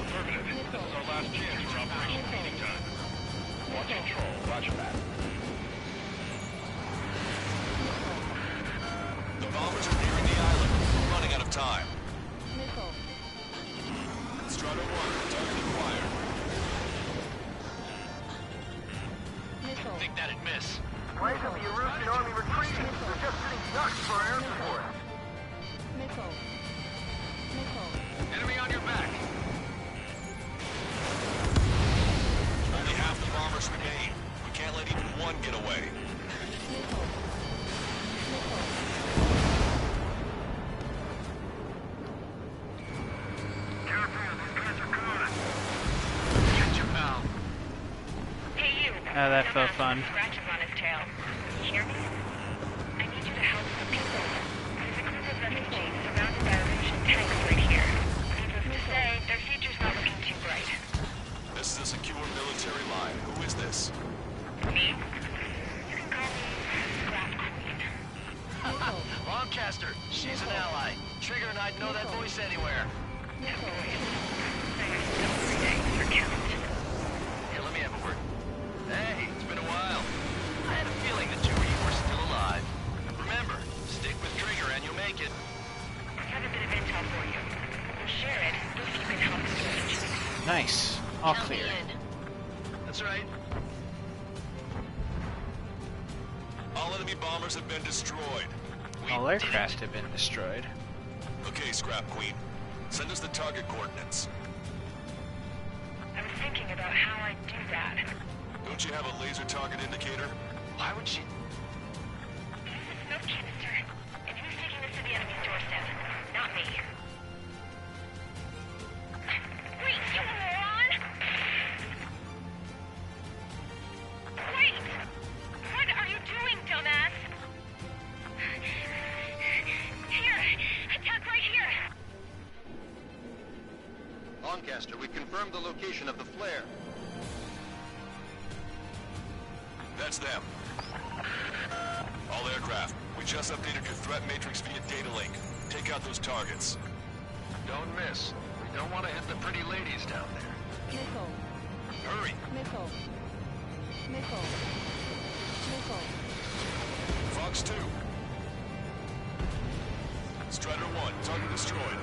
Affirmative. This is our last chance for Operation Feeding Time. Launch control. Roger that. The bombers are nearing the island. We're running out of time. Strider 1, target acquired. Think that'd miss. Planes of the Erusian army retreating. They're just sitting ducks for air support. Enemy on your back. Only half the bombers remain. We can't let even one get away. Oh, that felt fun. Scratches on his tail. You hear me? I need you to help some people. There's a group of refugees surrounded by Erusian tanks right here. Needless to say, their future's not looking too bright. This is a secure military line. Who is this? Me? You can call me Scrap Queen. Lancaster, she's an ally. Trigger and I'd know that voice anywhere. That voice. There's still 3 days for count. Here, let me have a word. Hey, it's been a while. I had a feeling the two of you were still alive. Remember, stick with Trigger and you'll make it. I have a bit of intel for you. We'll share it if you can help us. Nice. All clear. That's right. All enemy bombers have been destroyed. All aircraft have been destroyed. Okay, Scrap Queen. Send us the target coordinates. I was thinking about how I'd do that. Don't you have a laser target indicator? Why would she... This is a smoke canister, and who's taking this to the enemy's doorstep? Not me. Wait, you moron! Wait! What are you doing, dumbass? Here! Attack right here! Lancaster, we confirmed the location of the flare. That's them. All aircraft, we just updated your threat matrix via data link. Take out those targets. Don't miss. We don't want to hit the pretty ladies down there. Hurry. Fox 2. Strider 1, target destroyed.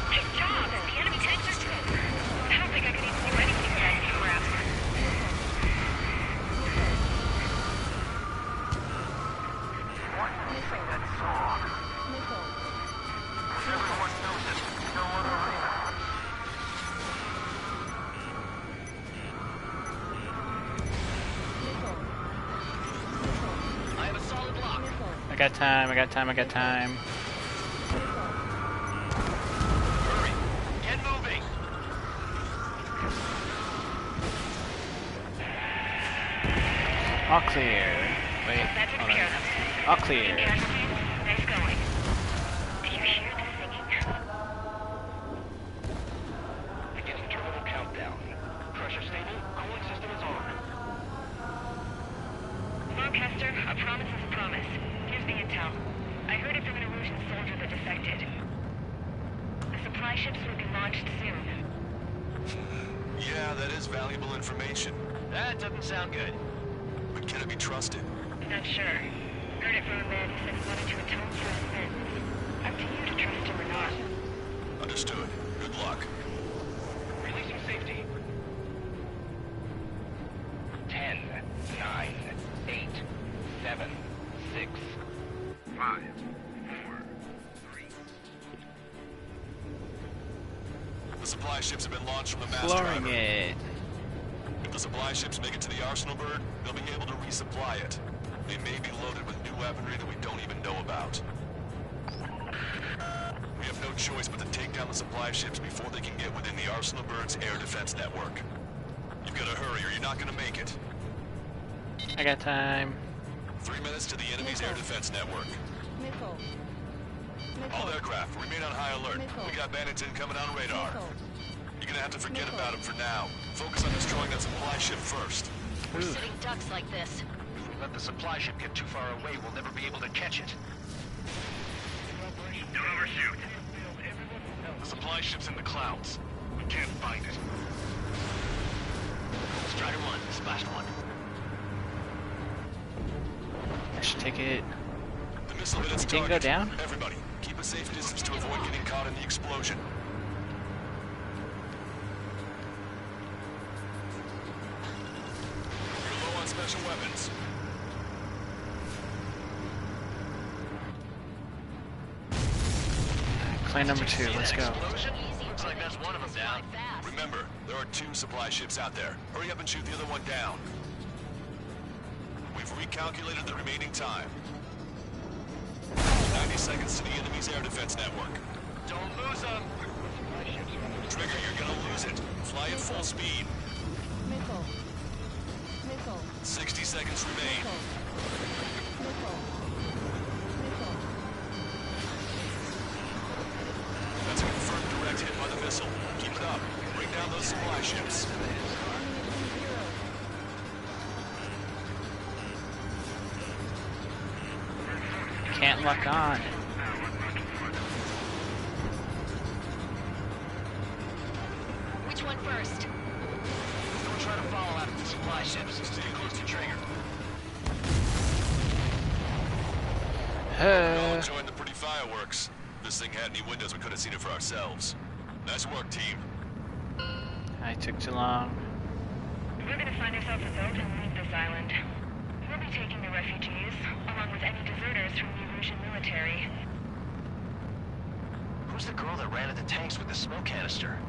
Good job! The enemy tanks are through. I don't think I could even do anything without you around. What's the thing that song? Everyone knows it. No one arena. got time, I got time, I got time. Hurry! Get moving! All clear. Wait, hold on. All clear. Nice going. Do you hear the singing? Beginning terminal countdown. Pressure stable, cooling system is on. Lancaster, a promise is a promise. Here's the intel. I heard it from an illusion soldier that defected. The supply ships will be launched soon. Yeah, that is valuable information. That doesn't sound good. But can it be trusted? Not sure. Heard it from a man who said he wanted to atone for his sins. Up to you to trust him or not. Understood. Good luck. Releasing safety. 10, 9, 8, 7, 6, 5, 4, 3. The supply ships have been launched from the mass Flooring driver. it. If the supply ships make it to the arsenal bird, they'll be able to resupply it. They may be loaded with new weaponry that we don't even know about. We have no choice but to take down the supply ships before they can get within the arsenal bird's air defense network. You've got to hurry or you're not going to make it. I got time. 3 minutes to the enemy's air defense network. Missile. All aircraft, remain on high alert. We got bandits incoming on radar. You're gonna have to forget about them for now. Focus on destroying that supply ship first. We're sitting ducks like this. If we let the supply ship get too far away, we'll never be able to catch it. Don't overshoot. The supply ship's in the clouds. We can't find it. Strider 1, splashed 1. I should take it. The missile hit its It didn't target. go down? Everybody, keep a safe distance to avoid getting caught in the explosion. You're low on special weapons. Clan number 2, let's go. Looks like that's one of them down. Remember, there are 2 supply ships out there. Hurry up and shoot the other one down. We've recalculated the remaining time. 90 seconds to the enemy's air defense network. Don't lose them. Trigger, you're gonna lose it. Fly at full speed. Missile. Missile. 60 seconds remain. Missile. Missile. That's a confirmed direct hit by the missile. Keep it up. Bring down those supply ships. Can't lock on. Which one first? Don't try to follow after the supply ships. Stay close to trigger. We all enjoyed the pretty fireworks. If this thing had any windows, we could have seen it for ourselves. Nice work, team. I took too long. We're gonna find ourselves a boat and leave this island. We'll be taking the refugees, along with any deserters from the Erusian military. Who's the girl that ran at the tanks with the smoke canister?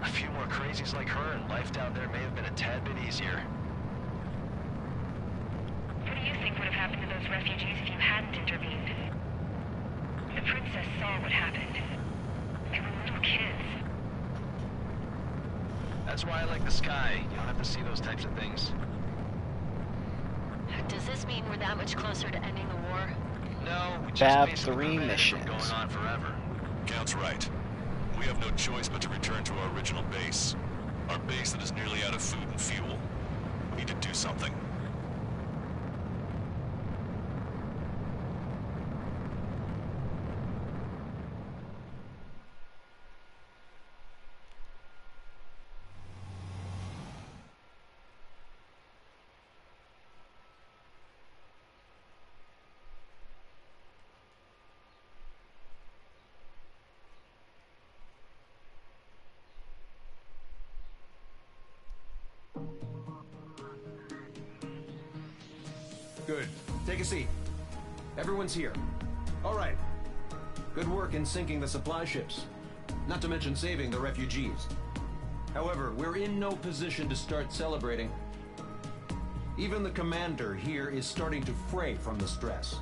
A few more crazies like her and life down there may have been a tad bit easier. What do you think would have happened to those refugees if you hadn't intervened? The princess saw what happened. They were little kids. That's why I like the sky. You don't have to see those types of things. Does this mean we're that much closer to ending the war? No, we just Fab basically 3 prevented it from missions. going on forever. Count's right. We have no choice but to return to our original base. Our base that is nearly out of food and fuel. We need to do something. Good. Take a seat. Everyone's here. All right. Good work in sinking the supply ships. Not to mention saving the refugees. However, we're in no position to start celebrating. Even the commander here is starting to fray from the stress.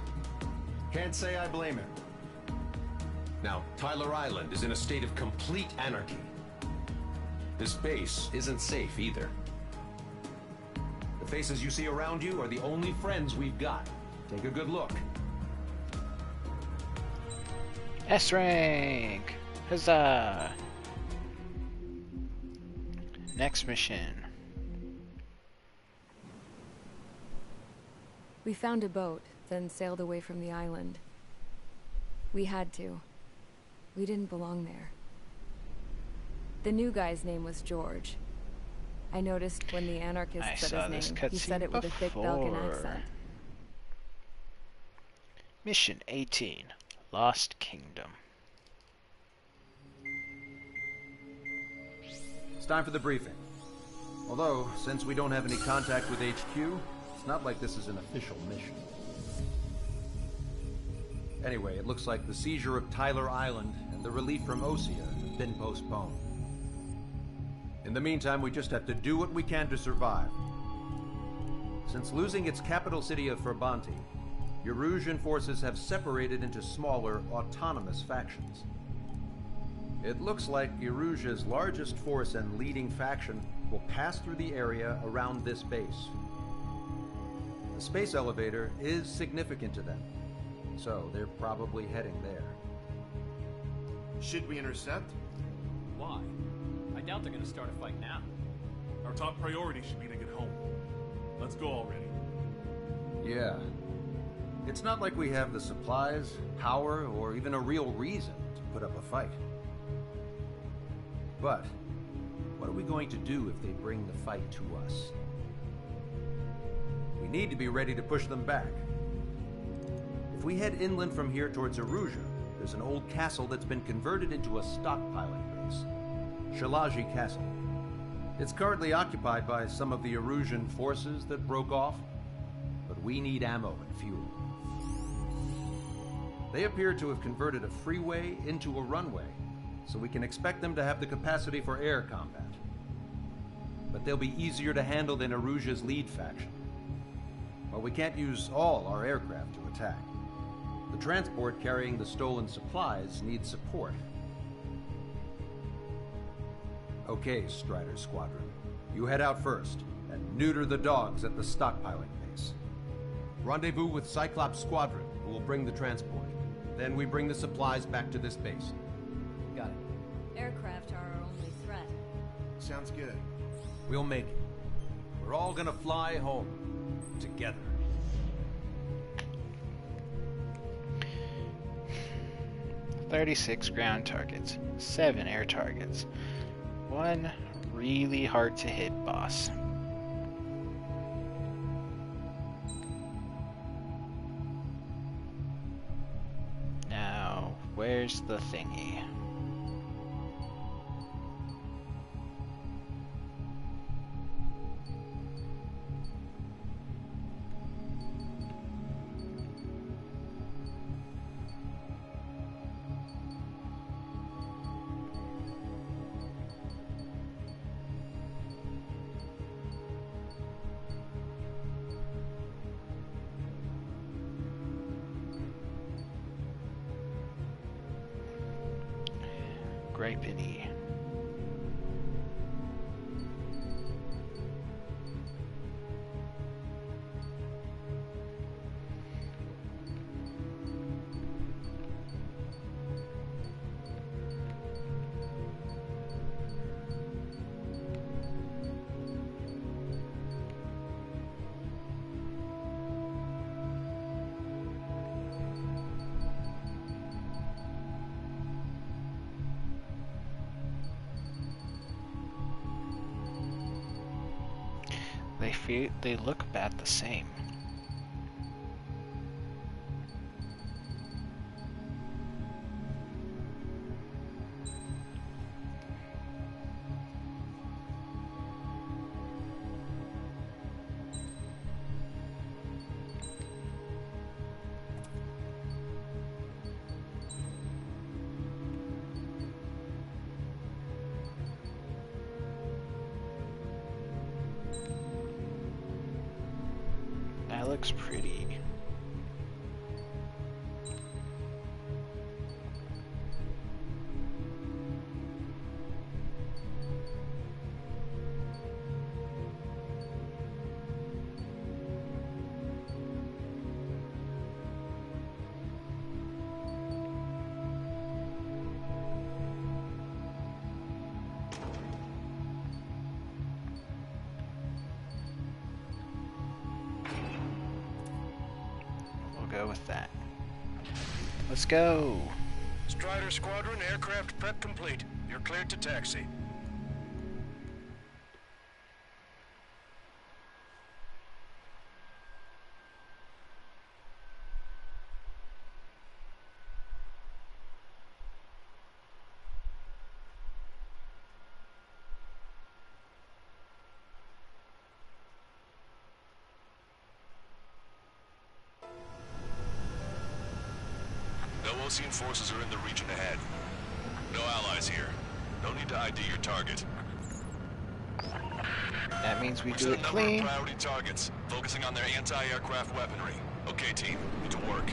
Can't say I blame him. Now, Tyler Island is in a state of complete anarchy. This base isn't safe either. The faces you see around you are the only friends we've got. Take a good look. S rank! Huzzah! Next mission. We found a boat, then sailed away from the island. We had to. We didn't belong there. The new guy's name was George. I noticed when the anarchist said his name, he said it with a thick Belgian accent. Mission 18, Lost Kingdom. It's time for the briefing. Although, since we don't have any contact with HQ, it's not like this is an official mission. Anyway, it looks like the seizure of Tyler Island and the relief from Osea have been postponed. In the meantime, we just have to do what we can to survive. Since losing its capital city of Ferbanti, Erusian forces have separated into smaller, autonomous factions. It looks like Erusia's largest force and leading faction will pass through the area around this base. The space elevator is significant to them, so they're probably heading there. Should we intercept? Why? I doubt they're gonna start a fight now. Our top priority should be to get home. Let's go already. Yeah. It's not like we have the supplies, power, or even a real reason to put up a fight. But, what are we going to do if they bring the fight to us? We need to be ready to push them back. If we head inland from here towards Erusia, there's an old castle that's been converted into a stockpiling base. Shalaji Castle. It's currently occupied by some of the Erusian forces that broke off, but we need ammo and fuel. They appear to have converted a freeway into a runway, so we can expect them to have the capacity for air combat. But they'll be easier to handle than Erusia's lead faction. While we can't use all our aircraft to attack, the transport carrying the stolen supplies needs support. Okay, Strider Squadron. You head out first, and neuter the dogs at the stockpiling base. Rendezvous with Cyclops Squadron, who will bring the transport. Then we bring the supplies back to this base. Got it. Aircraft are our only threat. Sounds good. We'll make it. We're all gonna fly home. Together. "36 ground targets, 7 air targets, 1 really hard to hit boss." Now, where's the thingy? Gripeny. They look about the same. That looks pretty. with that. Let's go. Strider Squadron, aircraft prep complete. You're cleared to taxi. No Ocean forces are in the region ahead. No allies here. No need to ID your target. That means we We've do set it a number clean. of priority targets, focusing on their anti-aircraft weaponry. Okay, team, get to work.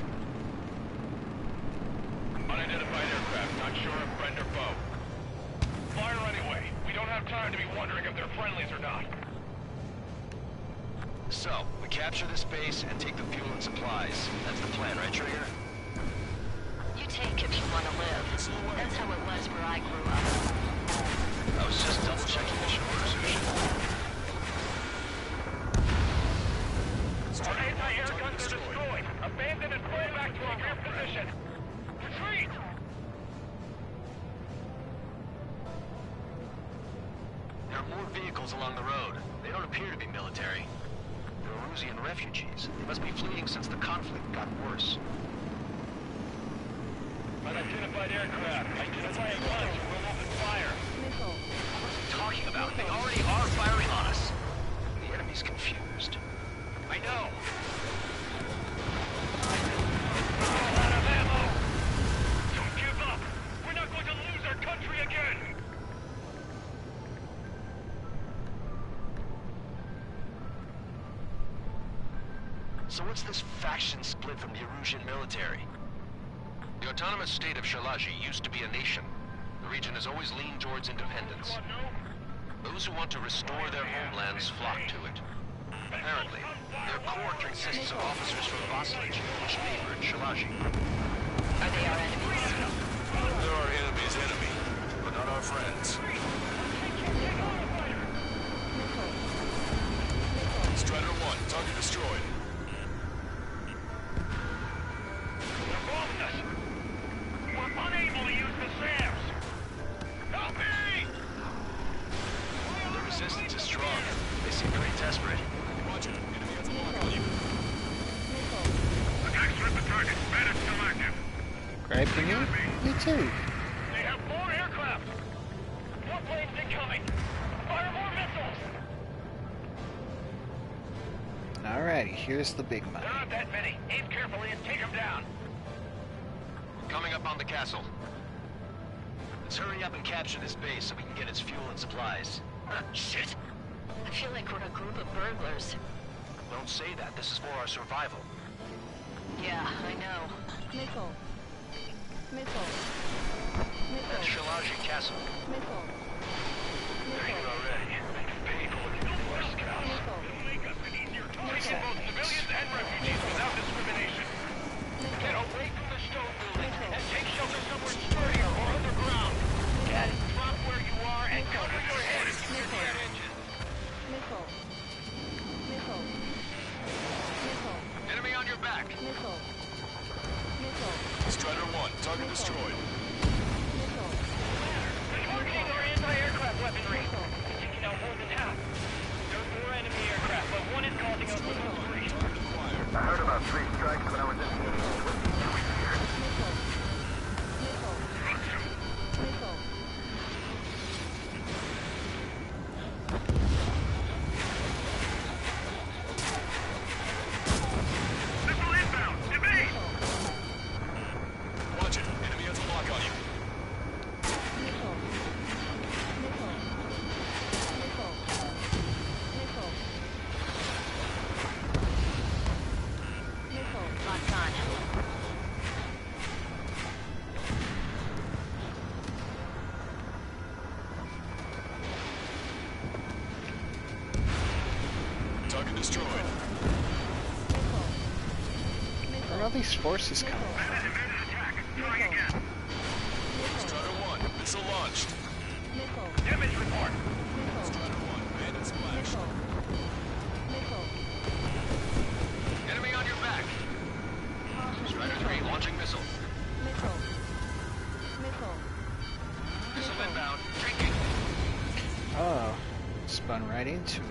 Unidentified aircraft, not sure if friend or foe. Fire anyway. We don't have time to be wondering if they're friendlies or not. So, we capture this base and take the fuel and supplies. That's the plan, right, Trigger? You take if you want to live. That's how it was where I grew up. I was just double-checking mission orders or shit. Our anti-air guns are destroyed. Abandon and fall back to our rear position. Retreat! There are more vehicles along the road. They don't appear to be military. They're Erusian refugees. They must be fleeing since the conflict got worse. Unidentified aircraft. Identify at once or we'll open fire. What are you talking about? They already are firing on us. The enemy's confused. I know. Out of ammo! Don't give up! We're not going to lose our country again! So what's this faction split from the Erusian military? The autonomous state of Shalaji used to be a nation. The region has always leaned towards independence. Those who want to restore their homelands flock to it. Apparently, their core consists of officers from Vaslage, which favored Shalaji. Are they our enemies? They're our enemy's enemy, but not our friends. Strider 1, target destroyed. They're bombing us! We're unable to use the SAMs! Help me! The resistance is strong. They seem very desperate. Watch it. Enemy has a lock on you. Attack strip the target. Bandit still active. Griping you? Me too. They have more aircraft! More planes incoming! Fire more missiles! Alrighty, here's the big money. There aren't that many. Aim carefully and take them down. Coming up on the castle. Let's hurry up and capture this base so we can get its fuel and supplies. Shit! I feel like we're a group of burglars. Don't say that. This is for our survival. Yeah, I know. Missile. Missile. That's Shalaji Castle. Missile. They're here already. People looking for scouts. It'll make us an easier target. Taking both civilians and refugees without discrimination. Get away from the stone building and take shelter somewhere sturdier or underground. Drop where you are and cover your head if you hear that engine. Missile. Missile. Missile. Enemy on your back. Missile. Missile. Strider 1, target destroyed. Missile. Targeting our anti-aircraft weaponry. Taking out more than half. There's more enemy aircraft, but one is causing us to lose three. I heard about 3 strikes when I was in Missile. Missile. Missile. Missile inbound! Evade! Watch it. Enemy has a lock on you. Missile. Missile. Missile. Missile. Missile. Locked on. Target destroyed. Where are all these forces coming from? Strider 1, missile launched. Missile. Damage report! Strider 1, bandit splash. Missile. Enemy on your back. inbound. Drinking. Oh, spun right into it.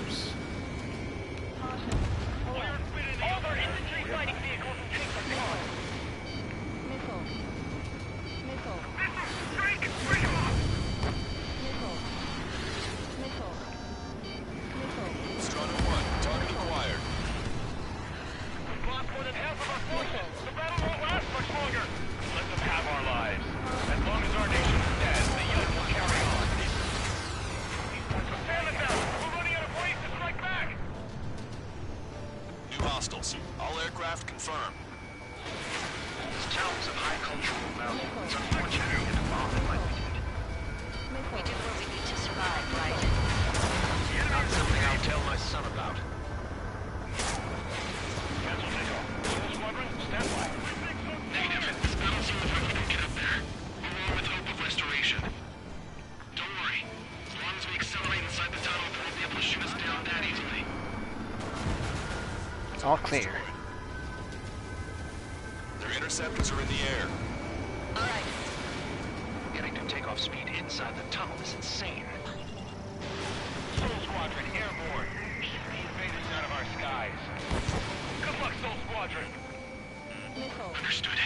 Oops. All our infantry fighting vehicles and tanks are gone. Missile. Missile. Strike! Break them off! Missile. Missile. Missile. Strider 1, target acquired. We've lost more than half of our forces. The battle won't last much longer. Let them have our lives. As long as our nation is dead, the young will carry on. Stand it down! We're running out of ways to strike back! New hostiles. All aircraft confirmed. This town is of high cultural value. It's unfortunate we get involved in like we did. We do what we need to survive, right? Not something I'll tell my son about. Cancel takeoff. Full squadron, stand by. Negative. I don't see if we can get up there. Along with hope of restoration. Don't worry. As long as we accelerate inside the tunnel, they won't be able to shoot us down that easily. All clear. Their interceptors are in the air. Alright. Getting to takeoff speed inside the tunnel is insane. Soul Squadron, airborne. Keep the invaders out of our skies. Good luck, Soul Squadron. Missile. Understood.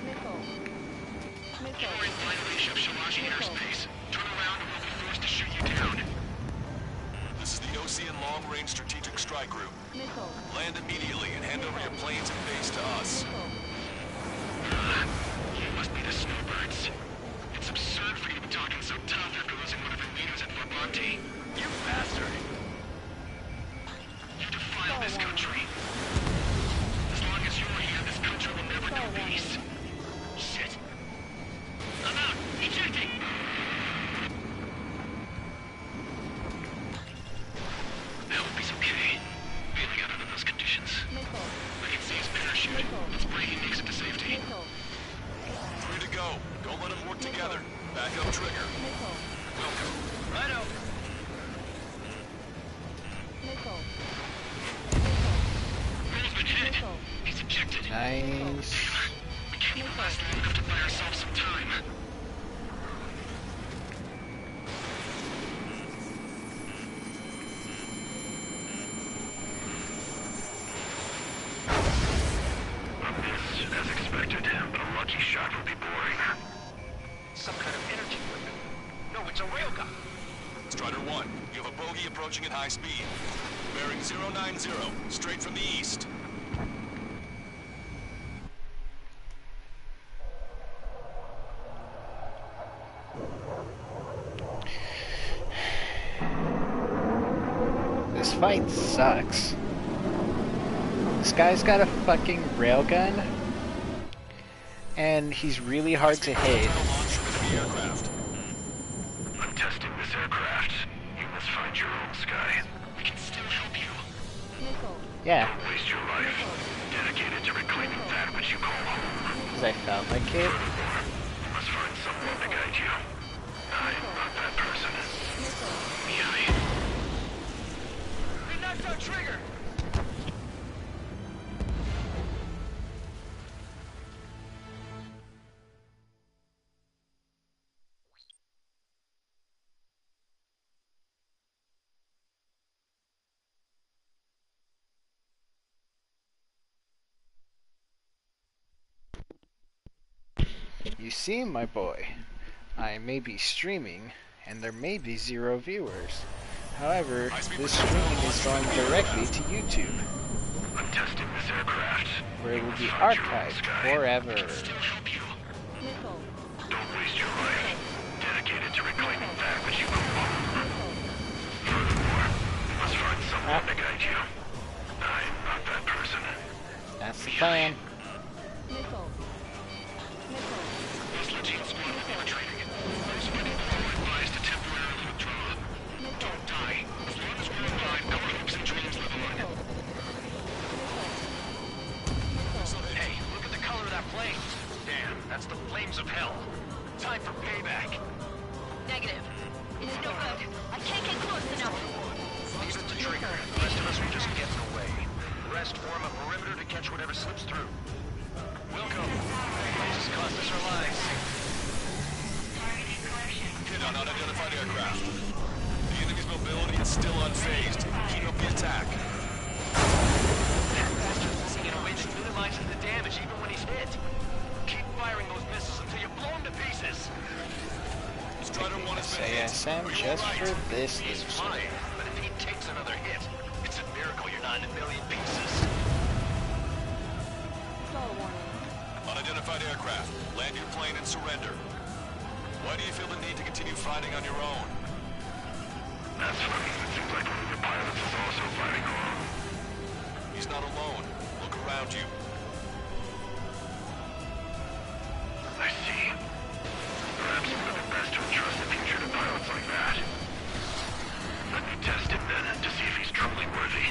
Missile. You Missile. are in violation of Shalashi airspace. Turn around and we'll be forced to shoot you down. This is the Ocean Long Range Strategic Strike Group. Missile. Land immediately and hand over your planes and base to us. You must be the snowbirds. It's absurd for you to be talking so tough after losing one of your leaders at Fort. You bastard! You defile this country. As long as you're here, this country will never know peace. Shit. I'm out. Ejecting. I hope he's okay. Feeling out under those conditions. I can see his parachute. Let's pray he makes it to safety. 3 to go. Don't let them work together. Back up trigger. Welcome. Righto. Missile. Roll's been hit. He's ejected. Nice. We can't even last long enough to buy ourselves some time. As expected, but a lucky shot would be boring. Some kind of energy weapon. No, it's a railgun. Strider 1, you have a bogey approaching at high speed. Bearing 090, straight from the east. This fight sucks. This guy's got a fucking railgun, and he's really hard to hit. I'm testing this aircraft. You must find your own sky. We can still help you. Yeah, Don't waste your life. Dedicated to reclaiming that which you call home. because I felt like it. You must find someone to guide you. I'm not that person. Yeah. We knocked our trigger! You see, my boy, I may be streaming, and there may be 0 viewers. However, this streaming is going directly to YouTube, I'm testing this aircraft. where it will be archived forever. Don't waste your life. Dedicated to reclaiming that which you call home. Furthermore, you must find someone to guide you. I'm not that person. That's the plan. This Legion squad will be retreating. Those winning below are advised to temporarily withdraw. Don't die. As long as we're alive, our hopes and dreams live on. Hey, look at the color of that plane. Damn, that's the flames of hell. Time for payback. Negative. It's no good. I can't get close enough. Leave it to trigger. The rest of us will just get in the way. The rest form a perimeter to catch whatever slips through. Welcome. This has cost us our lives. aircraft. The enemy's mobility is still unfazed. Keep up the attack. That bastard's moving in a way that minimizes the damage even when he's hit. Keep firing those missiles until you blow him to pieces. Strider 1 has been hit. ASM just for this He's episode. fine, but if he takes another hit, it's a miracle you're not in a million pieces. Unidentified aircraft. Land your plane and surrender. Why do you feel the need to continue fighting on your own? That's funny. It seems like one of the pilots is also fighting alone. He's not alone. Look around you. I see. Perhaps it would have been best to entrust the future to pilots like that. Let me test him then to see if he's truly worthy.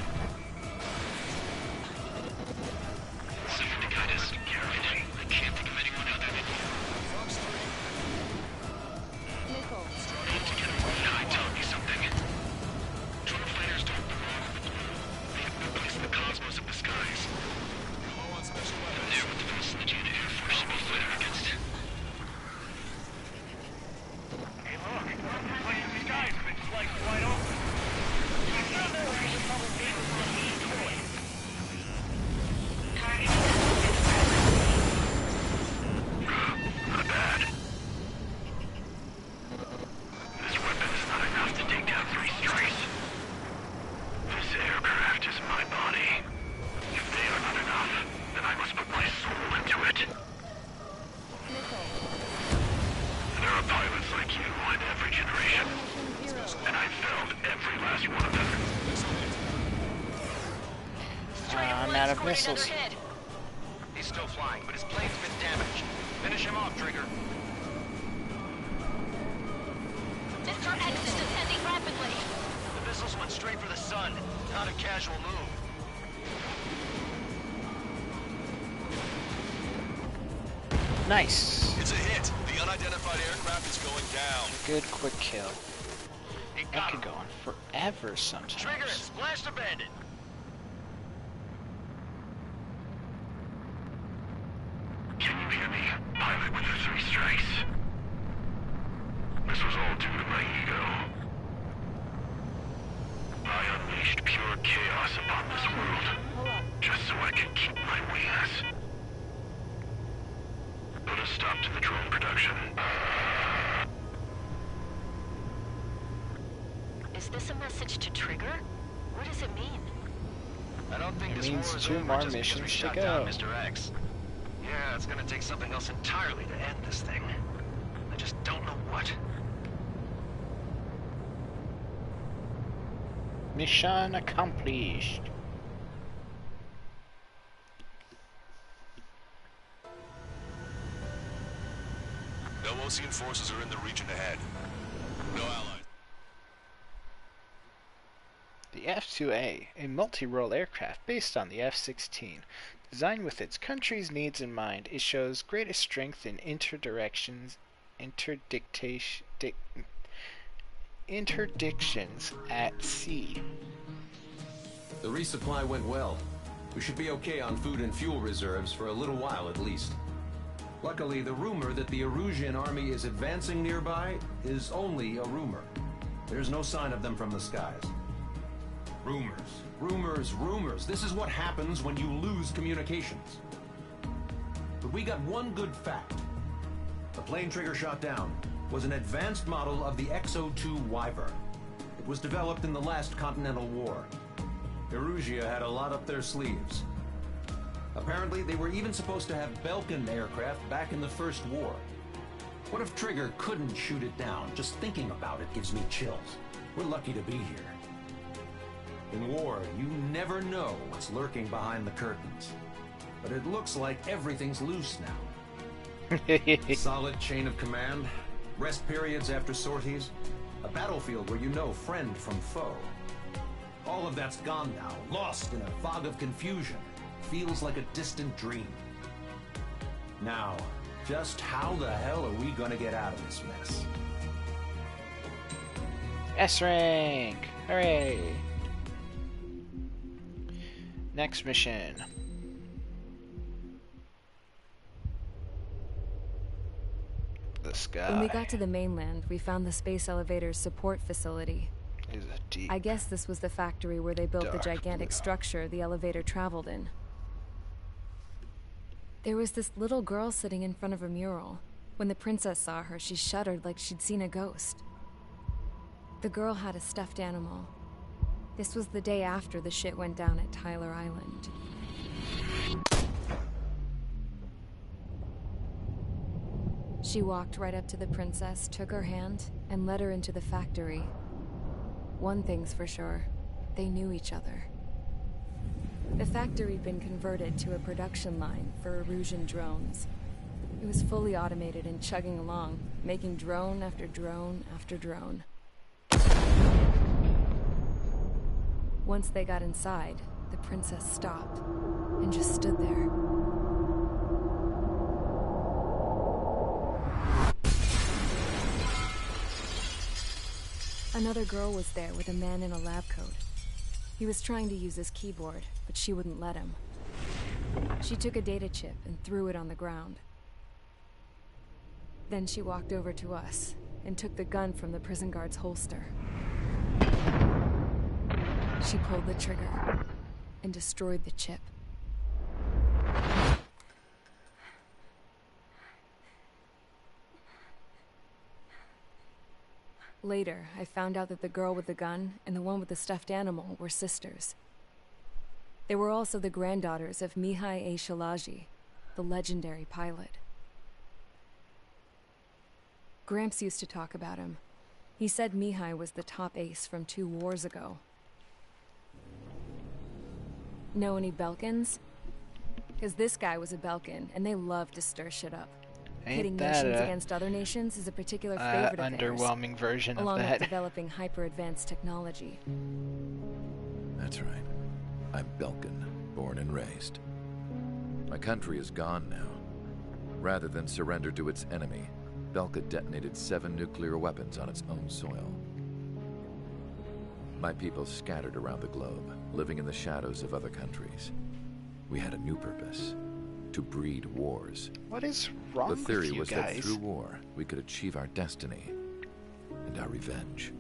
Someone to guide us. I can't think of anyone other than you. Pull together one eye, tell me something. Drone fighters don't belong on the blue. They have no place in the cosmos of the skies. And they're what the most legit Air Force should be fighting against. Hey, look. The plane's skies have been sliced wide open. Not bad. This weapon is not enough to take down 3 strikes. This aircraft is my body. If they are not enough, then I must put my soul into it. There are pilots like you in every generation. And I've found every last one of them. I'm out of missiles. He's still flying, but his plane's been damaged. Finish him off, Trigger. Mr. X is descending rapidly. The missiles went straight for the sun. Not a casual move. Nice. It's a hit. The unidentified aircraft is going down. Good quick kill. That could go on forever sometimes. Trigger it! Splash the bandit! Can you hear me, pilot with the 3 strikes? This was all due to my ego. I unleashed pure chaos upon this world, just so I could keep my wings. Put a stop to the drone production. Is this a message to Trigger? What does it mean? I don't think It this means war is 2 over more just because we missions to shot go. down Mr. X. Yeah, it's gonna take something else entirely to end this thing. I just don't know what. Mission accomplished. No Ocean forces are in the region ahead. No allies. The F-2A, a multi-role aircraft based on the F-16. Designed with its country's needs in mind, it shows greatest strength in interdictions at sea. The resupply went well. We should be okay on food and fuel reserves for a little while at least. Luckily, the rumor that the Erusian army is advancing nearby is only a rumor. There's no sign of them from the skies. Rumors, rumors, rumors. This is what happens when you lose communications. But we got one good fact. The plane Trigger shot down was an advanced model of the XO-2 Wyvern. It was developed in the last Continental War. Erusia had a lot up their sleeves. Apparently, they were even supposed to have Belkin aircraft back in the First War. What if Trigger couldn't shoot it down? Just thinking about it gives me chills. We're lucky to be here. In war, you never know what's lurking behind the curtains. But it looks like everything's loose now. Solid chain of command, rest periods after sorties, a battlefield where you know friend from foe. All of that's gone now, lost in a fog of confusion. Feels like a distant dream. Now, just how the hell are we gonna get out of this mess? S-Rank! Hooray! Next mission. the sky. When we got to the mainland, we found the space elevator's support facility. Is a deep. I guess this was the factory where they built the gigantic structure the elevator traveled in. There was this little girl sitting in front of a mural. When the princess saw her, she shuddered like she'd seen a ghost. The girl had a stuffed animal. This was the day after the shit went down at Tyler Island. She walked right up to the princess, took her hand, and led her into the factory. One thing's for sure, they knew each other. The factory'd been converted to a production line for Erusian drones. It was fully automated and chugging along, making drone after drone after drone. Once they got inside, the princess stopped and just stood there. Another girl was there with a man in a lab coat. He was trying to use his keyboard, but she wouldn't let him. She took a data chip and threw it on the ground. Then she walked over to us and took the gun from the prison guard's holster. She pulled the trigger and destroyed the chip. Later, I found out that the girl with the gun and the one with the stuffed animal were sisters. They were also the granddaughters of Mihai A. Shalaji, the legendary pilot. Gramps used to talk about him. He said Mihai was the top ace from 2 wars ago. Know any Belkans? Because this guy was a Belkan, and they love to stir shit up. Pitting nations against other nations is a particular favorite of theirs, underwhelming version along of that. with developing hyper-advanced technology. That's right. I'm Belkan, born and raised. My country is gone now. Rather than surrender to its enemy, Belka detonated 7 nuclear weapons on its own soil. My people scattered around the globe, living in the shadows of other countries. We had a new purpose: to breed wars. What is wrong with you guys? The theory was that through war, we could achieve our destiny and our revenge.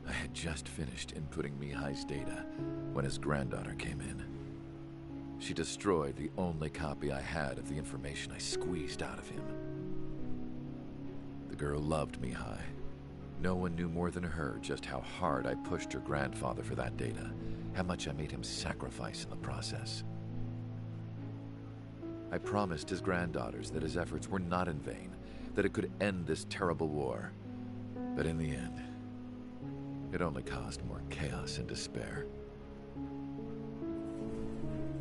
I had just finished inputting Mihai's data when his granddaughter came in. She destroyed the only copy I had of the information I squeezed out of him. The girl loved Mihai. No one knew more than her just how hard I pushed her grandfather for that data, how much I made him sacrifice in the process. I promised his granddaughters that his efforts were not in vain, that it could end this terrible war. But in the end, it only caused more chaos and despair.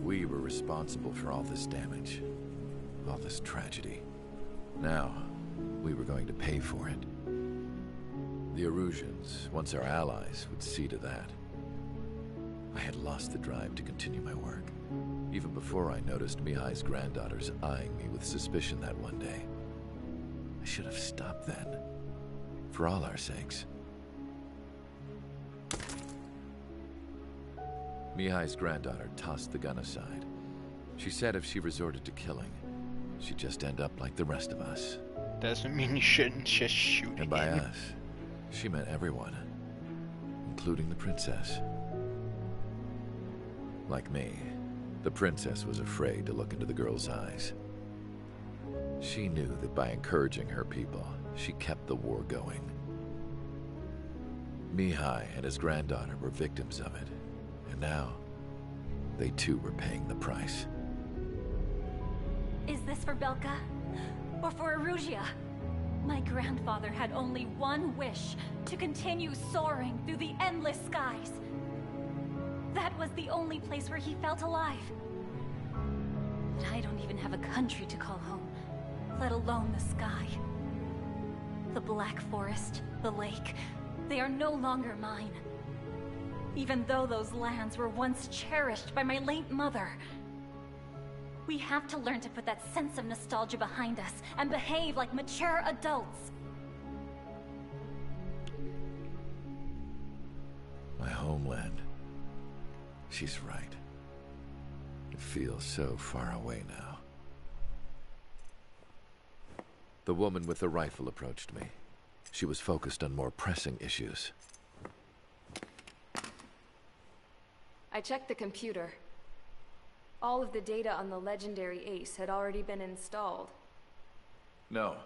We were responsible for all this damage, all this tragedy. Now, we were going to pay for it. The Erusians, once our allies, would see to that. I had lost the drive to continue my work, even before I noticed Mihai's granddaughters eyeing me with suspicion that one day. I should have stopped then, for all our sakes. Mihai's granddaughter tossed the gun aside. She said if she resorted to killing, she'd just end up like the rest of us. Doesn't mean you shouldn't just shoot And by us, she meant everyone, including the princess. Like me, the princess was afraid to look into the girl's eyes. She knew that by encouraging her people, she kept the war going. Mihai and his granddaughter were victims of it, and now, they too were paying the price. Is this for Belka? Or for Erusia? My grandfather had only one wish: to continue soaring through the endless skies. That was the only place where he felt alive. But I don't even have a country to call home, let alone the sky. The Black Forest, the lake, they are no longer mine. Even though those lands were once cherished by my late mother. We have to learn to put that sense of nostalgia behind us and behave like mature adults. My homeland. She's right. It feels so far away now. The woman with the rifle approached me. She was focused on more pressing issues. I checked the computer. All of the data on the legendary Ace had already been installed. No,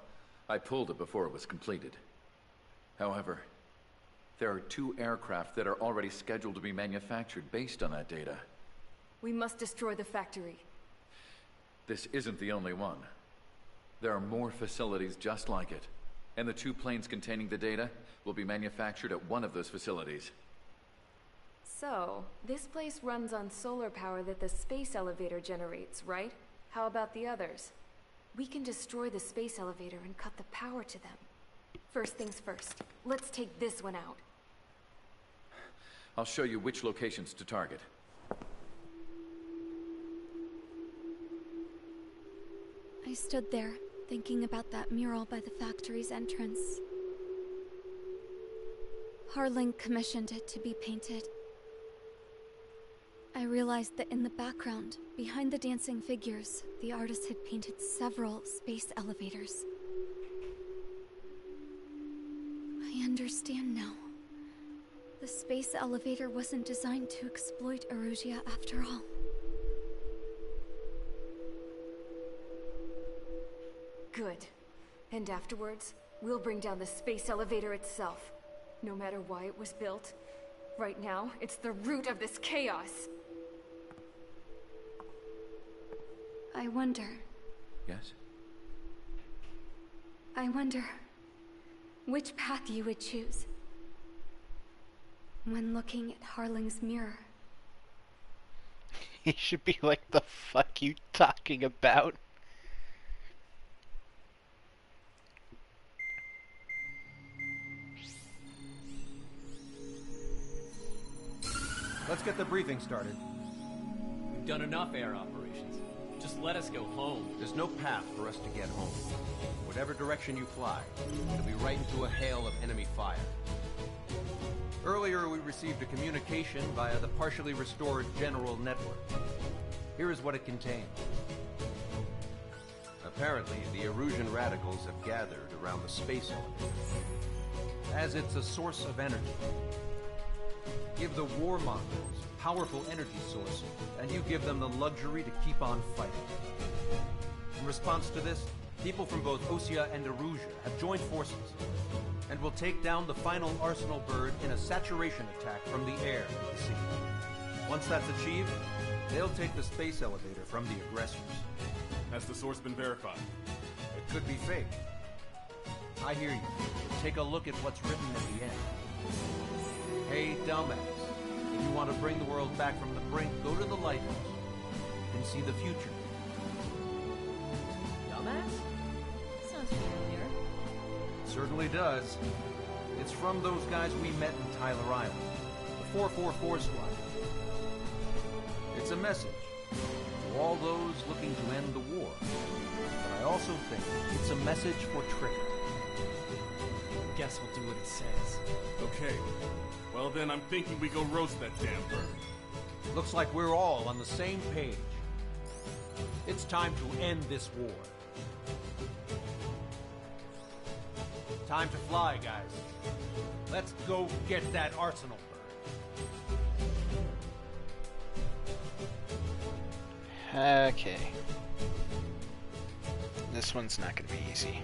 I pulled it before it was completed. However, there are 2 aircraft that are already scheduled to be manufactured based on that data. We must destroy the factory. This isn't the only one. There are more facilities just like it, and the 2 planes containing the data will be manufactured at one of those facilities. So, this place runs on solar power that the space elevator generates, right? How about the others? We can destroy the space elevator and cut the power to them. First things first, let's take this one out. I'll show you which locations to target. I stood there, thinking about that mural by the factory's entrance. Harling commissioned it to be painted. I realized that in the background, behind the dancing figures, the artist had painted several space elevators. I understand now. The space elevator wasn't designed to exploit Erusia after all. Good. And afterwards, we'll bring down the space elevator itself. No matter why it was built, right now, it's the root of this chaos. I wonder... Yes? I wonder which path you would choose when looking at Harling's mirror. He should be like, the fuck you talking about? Let's get the briefing started. We've done enough air operations. Just let us go home. There's no path for us to get home. Whatever direction you fly, it'll be right into a hail of enemy fire. Earlier, we received a communication via the partially restored general network. Here is what it contained. Apparently, the Erusian radicals have gathered around the space elevator, as it's a source of energy. Give the warmongers a powerful energy source, and you give them the luxury to keep on fighting. In response to this, people from both Osea and Erusia have joined forces, and will take down the final Arsenal bird in a saturation attack from the air to the sea. Once that's achieved, they'll take the space elevator from the aggressors. Has the source been verified? It could be fake. I hear you. Take a look at what's written at the end. Hey, dumbass. If you want to bring the world back from the brink, go to the lighthouse. You can see the future. Dumbass? Sounds familiar. Certainly does. It's from those guys we met in Tyler Island. The 444 squad. It's a message to all those looking to end the war. But I also think it's a message for Trigger. Guess we'll do what it says. Okay. Well then, I'm thinking we go roast that damn bird. Looks like we're all on the same page. It's time to end this war. Time to fly, guys. Let's go get that Arsenal bird. Okay. This one's not gonna be easy.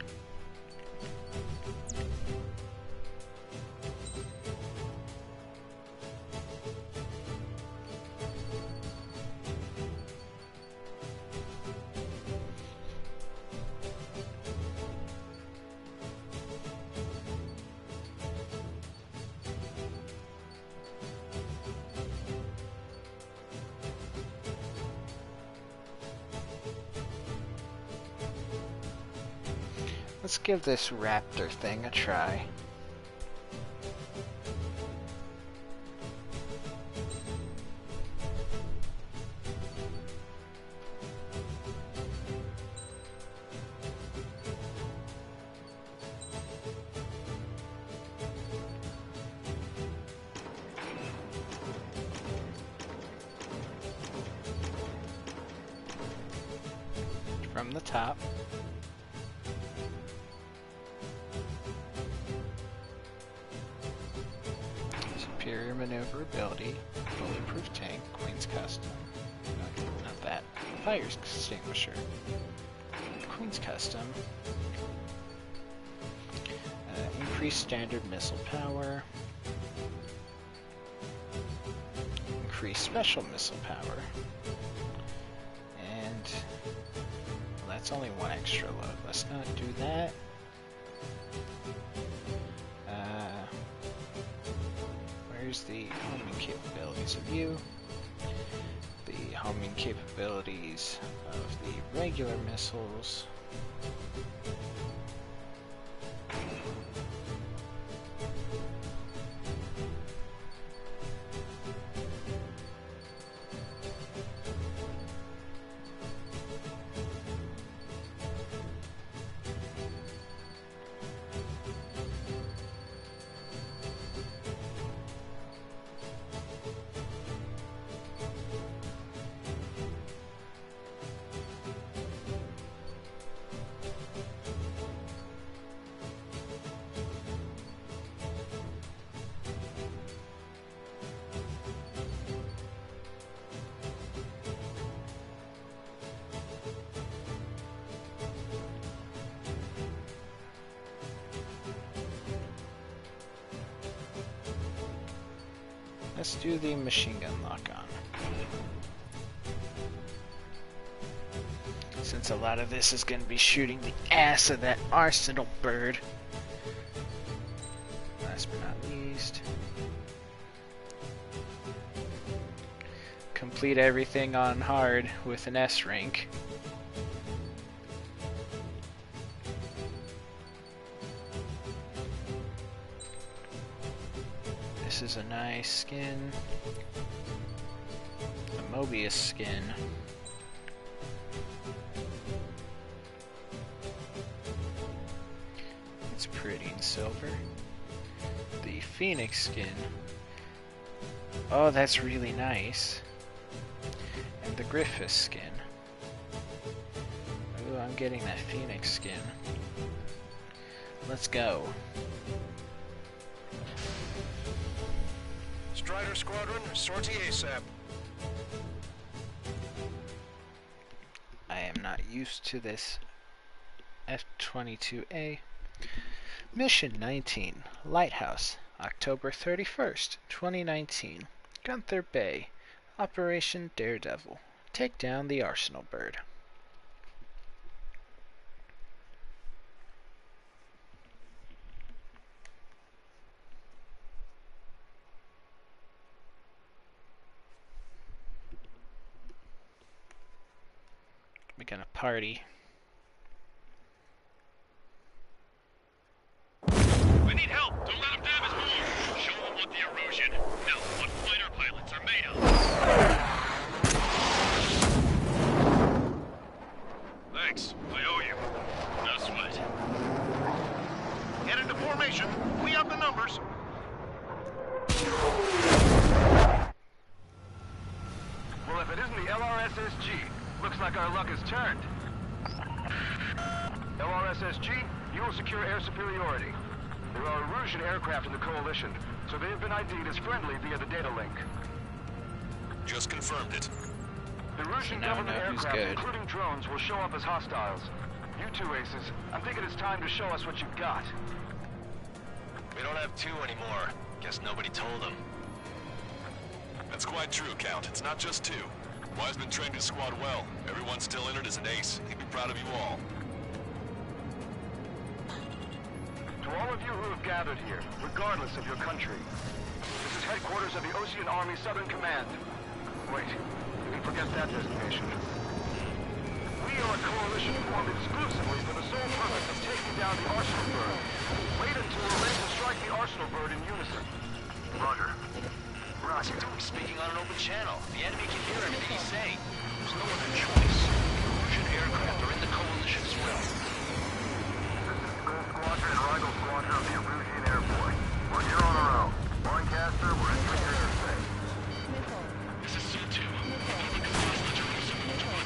Let's give this raptor thing a try. From the top. superior maneuverability, bulletproof tank, Queen's Custom. Not that. Fire extinguisher. Queen's Custom. Increased standard missile power. Increased special missile power. And well, that's only one extra load. Let's not do that. Where's the homing capabilities of you? The homing capabilities of the regular missiles. Let's do the machine gun lock-on. Since a lot of this is going to be shooting the ass of that arsenal bird. Last but not least. Complete everything on hard with an S rank. This is a nice skin. A Mobius skin. It's pretty in silver. The Phoenix skin. Oh, that's really nice. And the Griffith skin. Ooh, I'm getting that Phoenix skin. Let's go. Strider Squadron, sortie ASAP. I am not used to this F-22A. Mission 19, Lighthouse, October 31st, 2019. Gunther Bay, Operation Daredevil. Take down the Arsenal Bird. We're gonna party. We need help! Don't let them damage more! Show them what the erosion, no, what fighter pilots are made of! Thanks, I owe you. No sweat. Get into formation. We have the numbers. Well, if it isn't the LRSSG, looks like our luck has turned. LRSSG, you will secure air superiority. There are Erusian aircraft in the Coalition, so they have been ID'd as friendly via the data link. Just confirmed it. The Erusian government aircraft, including drones, will show up as hostiles. You two aces, I'm thinking it's time to show us what you've got. We don't have two anymore. Guess nobody told them. That's quite true, Count. It's not just two. Wiseman trained his squad well. Everyone still entered as an ace. He'd be proud of you all. To all of you who have gathered here, regardless of your country, this is headquarters of the Ocean Army Southern Command. Wait, you can forget that designation. We are a coalition formed exclusively for the sole purpose of taking down the Arsenal Bird. Wait until we're ready to strike the Arsenal Bird in unison. Roger. Roger, don't be speaking on an open channel. The enemy can hear everything you say. There's no other choice. Erusian aircraft are in the Coalition as well. Squadron and Rigel Squadron of the Erusian Air Force. We're here on our own. Lancaster, we're entering your airspace. This is C2. Public hostage Jerusalem moved on.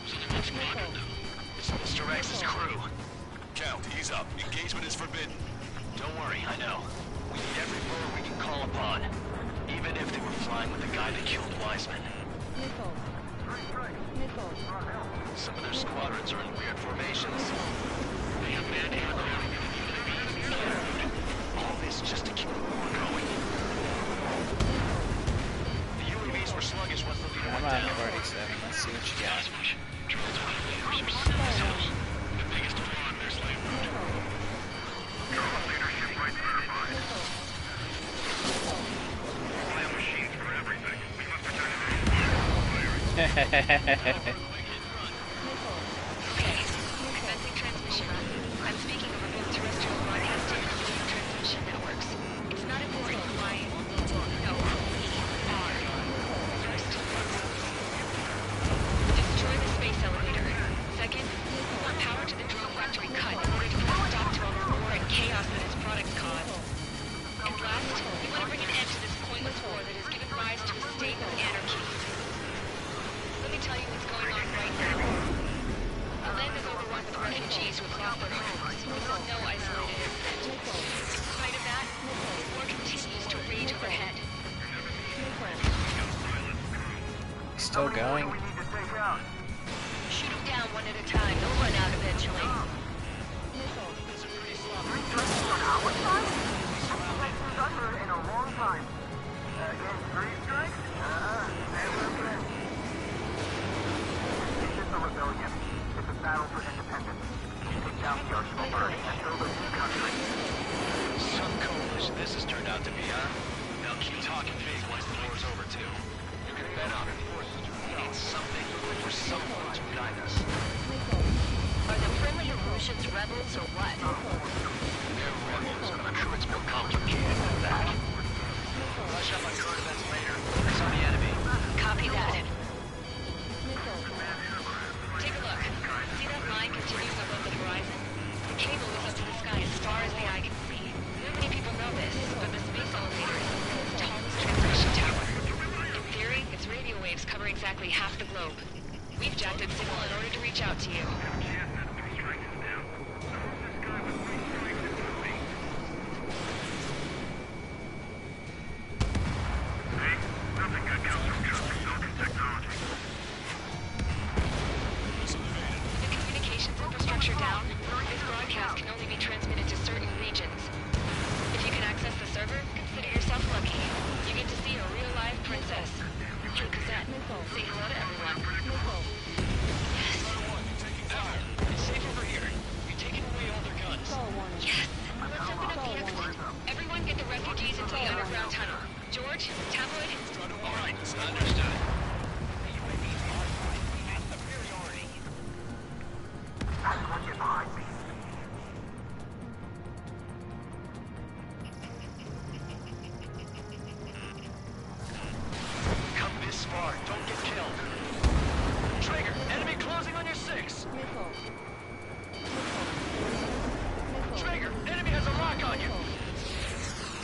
So the one squadron now. It's Mr. X's crew. Count, ease up. Engagement is forbidden. Don't worry, I know. We need every bird we can call upon. Even if they were flying with the guy that killed Wiseman. Some of their squadrons are in weird formations. They have manned aircraft. All this just to keep the war going. The UAVs were sluggish once the leader went down. Come on, 47. Let's see what you got. The biggest flaw in their slave route. Drone leadership right nearby. Slam machines for everything. We must protect Hehehehe. Commencing transmission. I'm speaking over both terrestrial broadcasting and video transmission networks. It's not important why. No, we are. First, destroy the space elevator. Second, we want power to the drone factory cut in order to put a stop to all the war and chaos that its products cause. And last, we want to bring an end to this pointless war that has given rise to a state of anarchy. Let me tell you what's going on right now. The land is overrun with refugees who have lost their homes, with no isolated incident. In spite of that, the war continues to rage overhead. Still going? Shoot them down one at a time. They'll run out eventually. in a long time. Against 3 strikes? Never again. This is the rebellion. It's a battle for independence. Take down the arsenal first and build a new country. Some coalition this has turned out to be, huh? They'll keep talking big once the war's over, too. You can bet on it. We need something or someone to guide us. Are the friendly Erusians rebels or what? They're rebels, but I'm sure it's more complicated than that. Brush up on current events later. Focus on the enemy. Copy that. Take a look. See that line continuing above the horizon? The cable is up to the sky as far as the eye can see. Not many people know this, but the space elevator is the world's tallest transmission tower. In theory, its radio waves cover exactly half the globe. We've jacked its signal in order to reach out to you. The communications infrastructure down. This broadcast can only be transmitted to certain regions. If you can access the server, consider yourself lucky. You get to see a real-life princess. Hey, Cosette, say hello to everyone. It's safe over here. You're taking away all their guns. Yes! Let's open up the exit. Everyone get the refugees into the underground tunnel. George, Tabloid. All right, understood. Come this far, don't get killed. Trigger, enemy closing on your 6. Trigger, enemy has a lock on you.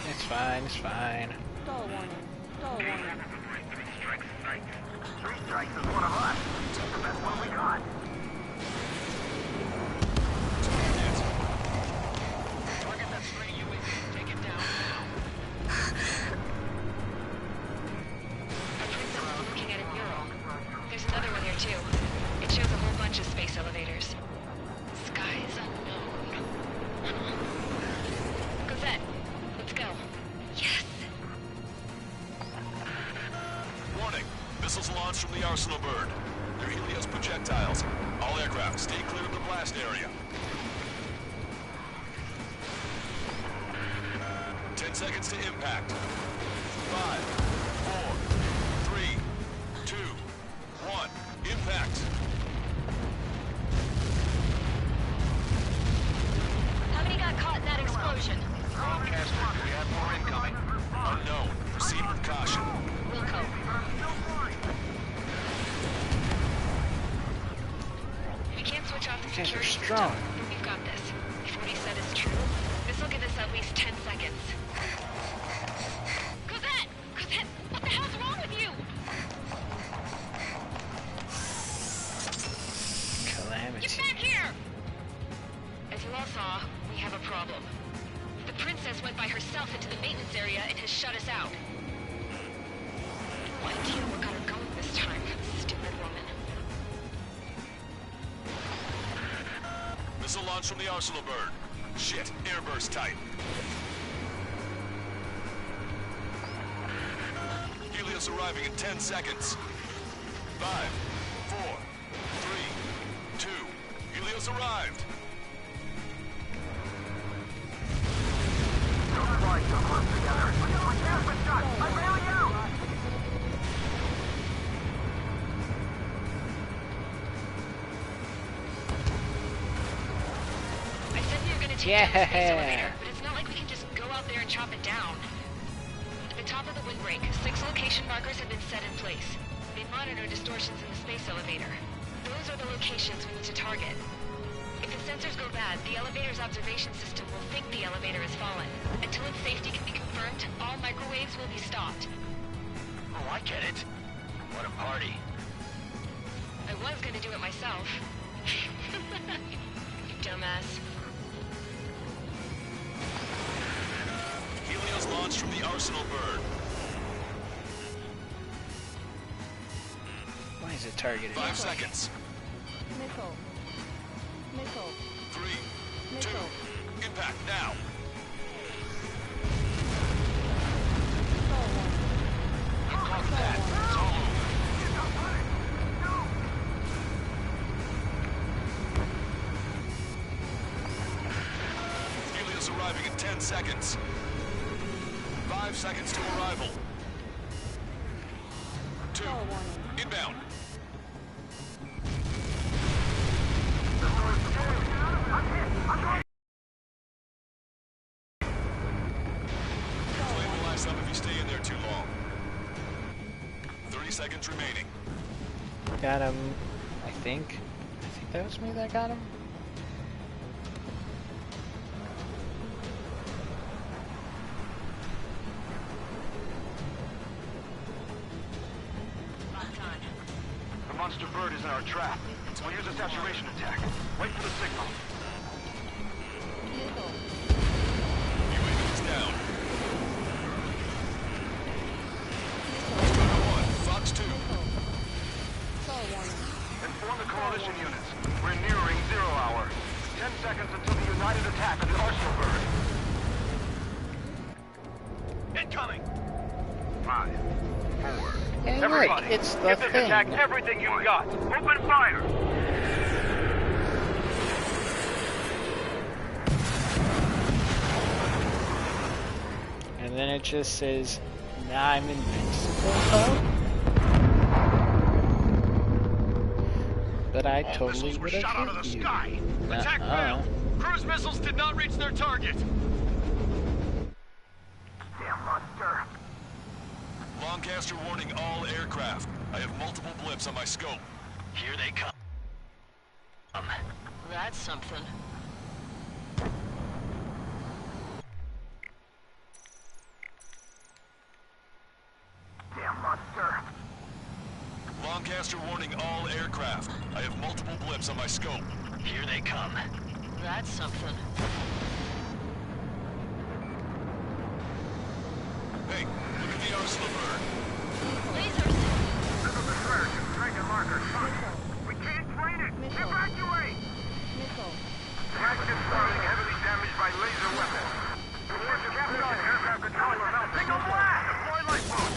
It's fine, it's fine. Stall warning. 3 strikes is one of us. The best one we got. Target that stray UAV. Take it down now. A princess is looking at a mural. There's another one here too. It shows a whole bunch of space elevators. Skies unknown. Cosette, let's go. Yes! Warning. Missiles launched from the Arsenal bird. They're Helios projectiles. All aircraft, stay clear of the blast area. 10 seconds to impact. 5, 4, 3, 2, 1. Impact. How many got caught in that explosion? Broadcaster, we have more incoming. Unknown. Proceed with caution. Wilco. We can't switch off the You guys are security strong. system, but we've got this. If what he said is true, this will give us at least 10 seconds. Cosette! Cosette! What the hell's wrong with you? Calamity. Get back here! As you all saw, we have a problem. The princess went by herself into the maintenance area and has shut us out. idea what got her going this time. Stupid woman. Missile launch from the Arsenal bird. Shit, airburst type. Helios arriving in 10 seconds. 5, 4, 3, 2. Helios arrived. Don't fly so close together. I'm bailing out! I said we were gonna take down the space elevator, but it's not like we can just go out there and chop it down. At the top of the windbreak, 6 location markers have been set in place. They monitor distortions in the space elevator. Those are the locations we need to target. If the sensors go bad, the elevator's observation system will think the elevator has fallen. Until its safety can be confirmed, all microwaves will be stopped. Oh, I get it. What a party. I was gonna do it myself. You dumbass. Helios launched from the Arsenal bird. Why is it targeted? 5 seconds. Missile. Missile. 3, 2, impact now. Copy that. It's all over. Helios arriving in 10 seconds. 5 seconds to arrival. 2, inbound. Flame will last up if you stay in there too long. 30 seconds remaining. Got him. I think that was me that got him. The monster bird is in our trap. We'll use a saturation attack. Wait for the signal. UAV is down. Strider 1, Fox 2. Inform the coalition units. We're nearing 0 hour. 10 seconds until the united attack of the Arsenal bird. Incoming! 5, 4. Hey, Everybody, look, it's the give this thing. attack everything you've got. Open fire! And then it just says, "Now I'm invincible." Huh? But I totally would have hit you. Attack failed. Cruise missiles did not reach their target. Damn monster. Lancaster warning all aircraft. I have multiple blips on my scope. Here they come. That's something. Damn monster. Lancaster warning all aircraft. I have multiple blips on my scope. Here they come. That's something. Hey, look at the Arsenal bird. Lasers! This is the surge. Striking marker. We can't train it. Evacuate! Dragon is falling heavily damaged by laser weapons. Aircraft controller mounting a blast! Deploy lifeboat!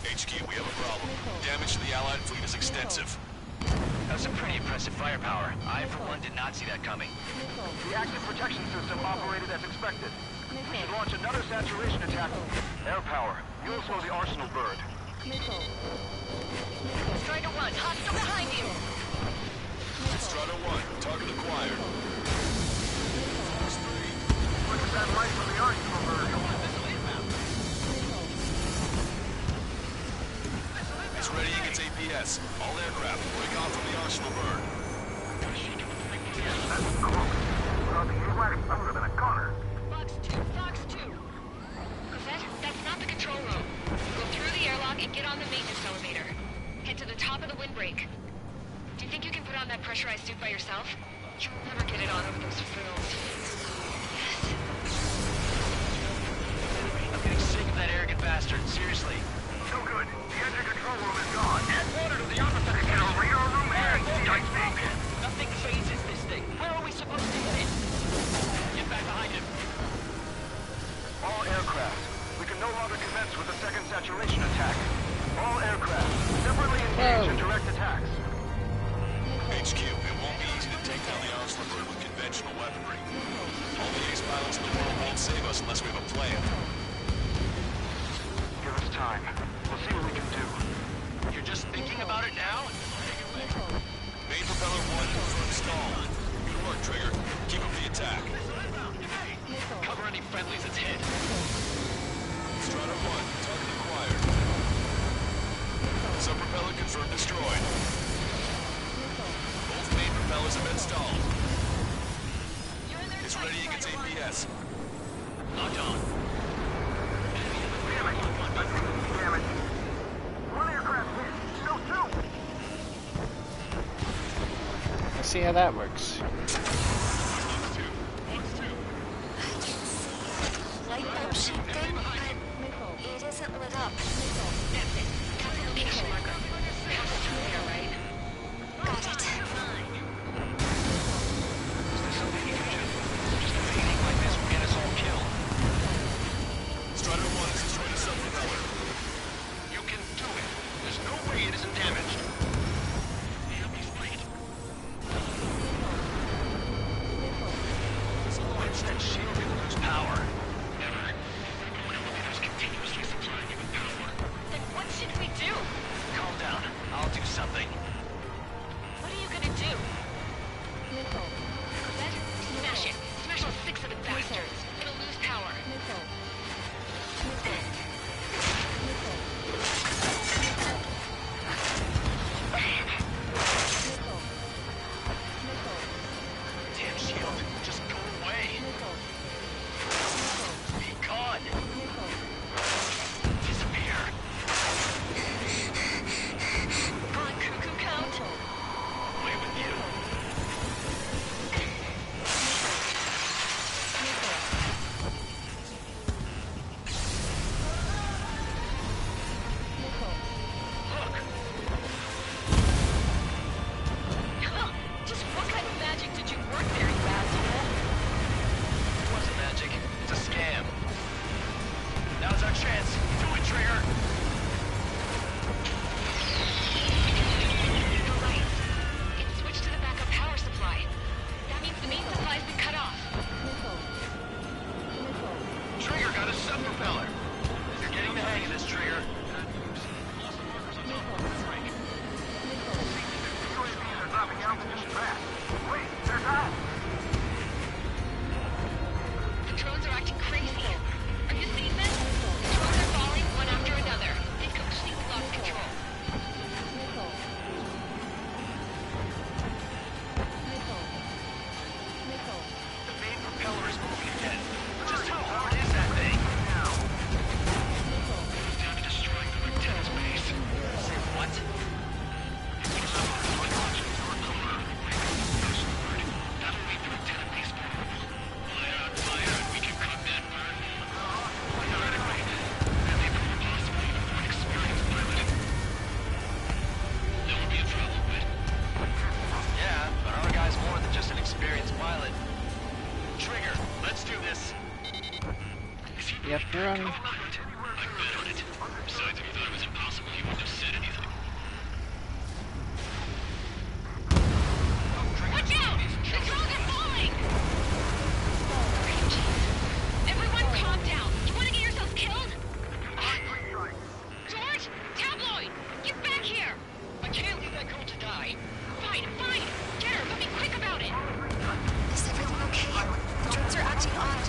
HQ, we have a problem. Damage to the Allied fleet is extensive. That was some pretty impressive firepower. I, for one, did not see that coming. The active protection system operated as expected. We should launch another saturation attack. Air power. You'll slow the Arsenal bird. Strider 1, hostile behind you! Strider 1, target acquired. Look at that light from the Arsenal bird. It's readying its APS. All aircraft break off from the Arsenal bird. That's close. Without the AWACS, I would have been a goner. Fox 2, Fox 2! Cosette, that's not the control room. Go through the airlock and get on the maintenance elevator. Head to the top of the windbreak. Do you think you can put on that pressurized suit by yourself? You'll never get it on over those frills. Yes. I'm getting sick of that arrogant bastard. Seriously. So good. The engine control saturation attack. All aircraft, separately engaged in direct attacks. HQ, it won't be easy to take down the Osler bird with conventional weaponry. All the ace pilots in the world won't save us unless we have a plan. Give us time. We'll see what we can do. You're just thinking about it now? Take it away. Main propeller 1 confirmed stall. Good work, Trigger. Keep up the attack. Cover any friendlies, it's hit. Strider 1, target acquired. Sub-propeller confirmed destroyed. Both main propellers have been stalled. It's ready against APS. Locked on. Damn it. One aircraft hit. Still two. Let's see how that works. Light bulb shape thing, but it isn't lit up. That's it. Got the location marker. Halfway there, right? Got it. Strider 1 has destroyed a sub-propeller. You can do it. There's no way it isn't damaged. That shield didn't lose power. Never. Elevator's continuously supplying you with power. Then what should we do? Calm down. I'll do something. What are you gonna do? That? Smash it. Smash all 6 of the bastards. It'll lose power. Damn shield. Just go away. Be gone. Disappear. On cuckoo count? Away with you. Huh. Just what kind of magic did you work there, you asshole? It wasn't magic. It's a scam. Now's our chance. Do it, Trigger. You're right. It switched to the backup power supply. That means the main supply's been cut off. Trigger got a sub-propeller. You're getting the hang of this, Trigger. UAVs are dropping altitude fast. Wait, they're down. The drones are acting crazy. Are you seeing this? The drones are falling one after another. They've completely lost control. The main propeller is moving again. Just how hard is that thing? It's down to destroying the lieutenant's base. Say what? That'll make the lieutenant base vulnerable. Fire, and we can cut that burn. Theoretically, that may prove impossible even for an experienced pilot. That would be a trouble, but... Yeah, but our guy's more than just an experienced pilot. Trigger, let's do this. Yep, you're on. I bet on it. Besides, if you thought it was impossible, you wouldn't have said anything. Watch out! The drones are falling! Everyone calm down. You want to get yourselves killed? George! Tabloid! Get back here! I can't leave that girl to die. Fine, fine! Get her, but be quick about it! Is everything okay? The drones are acting odd.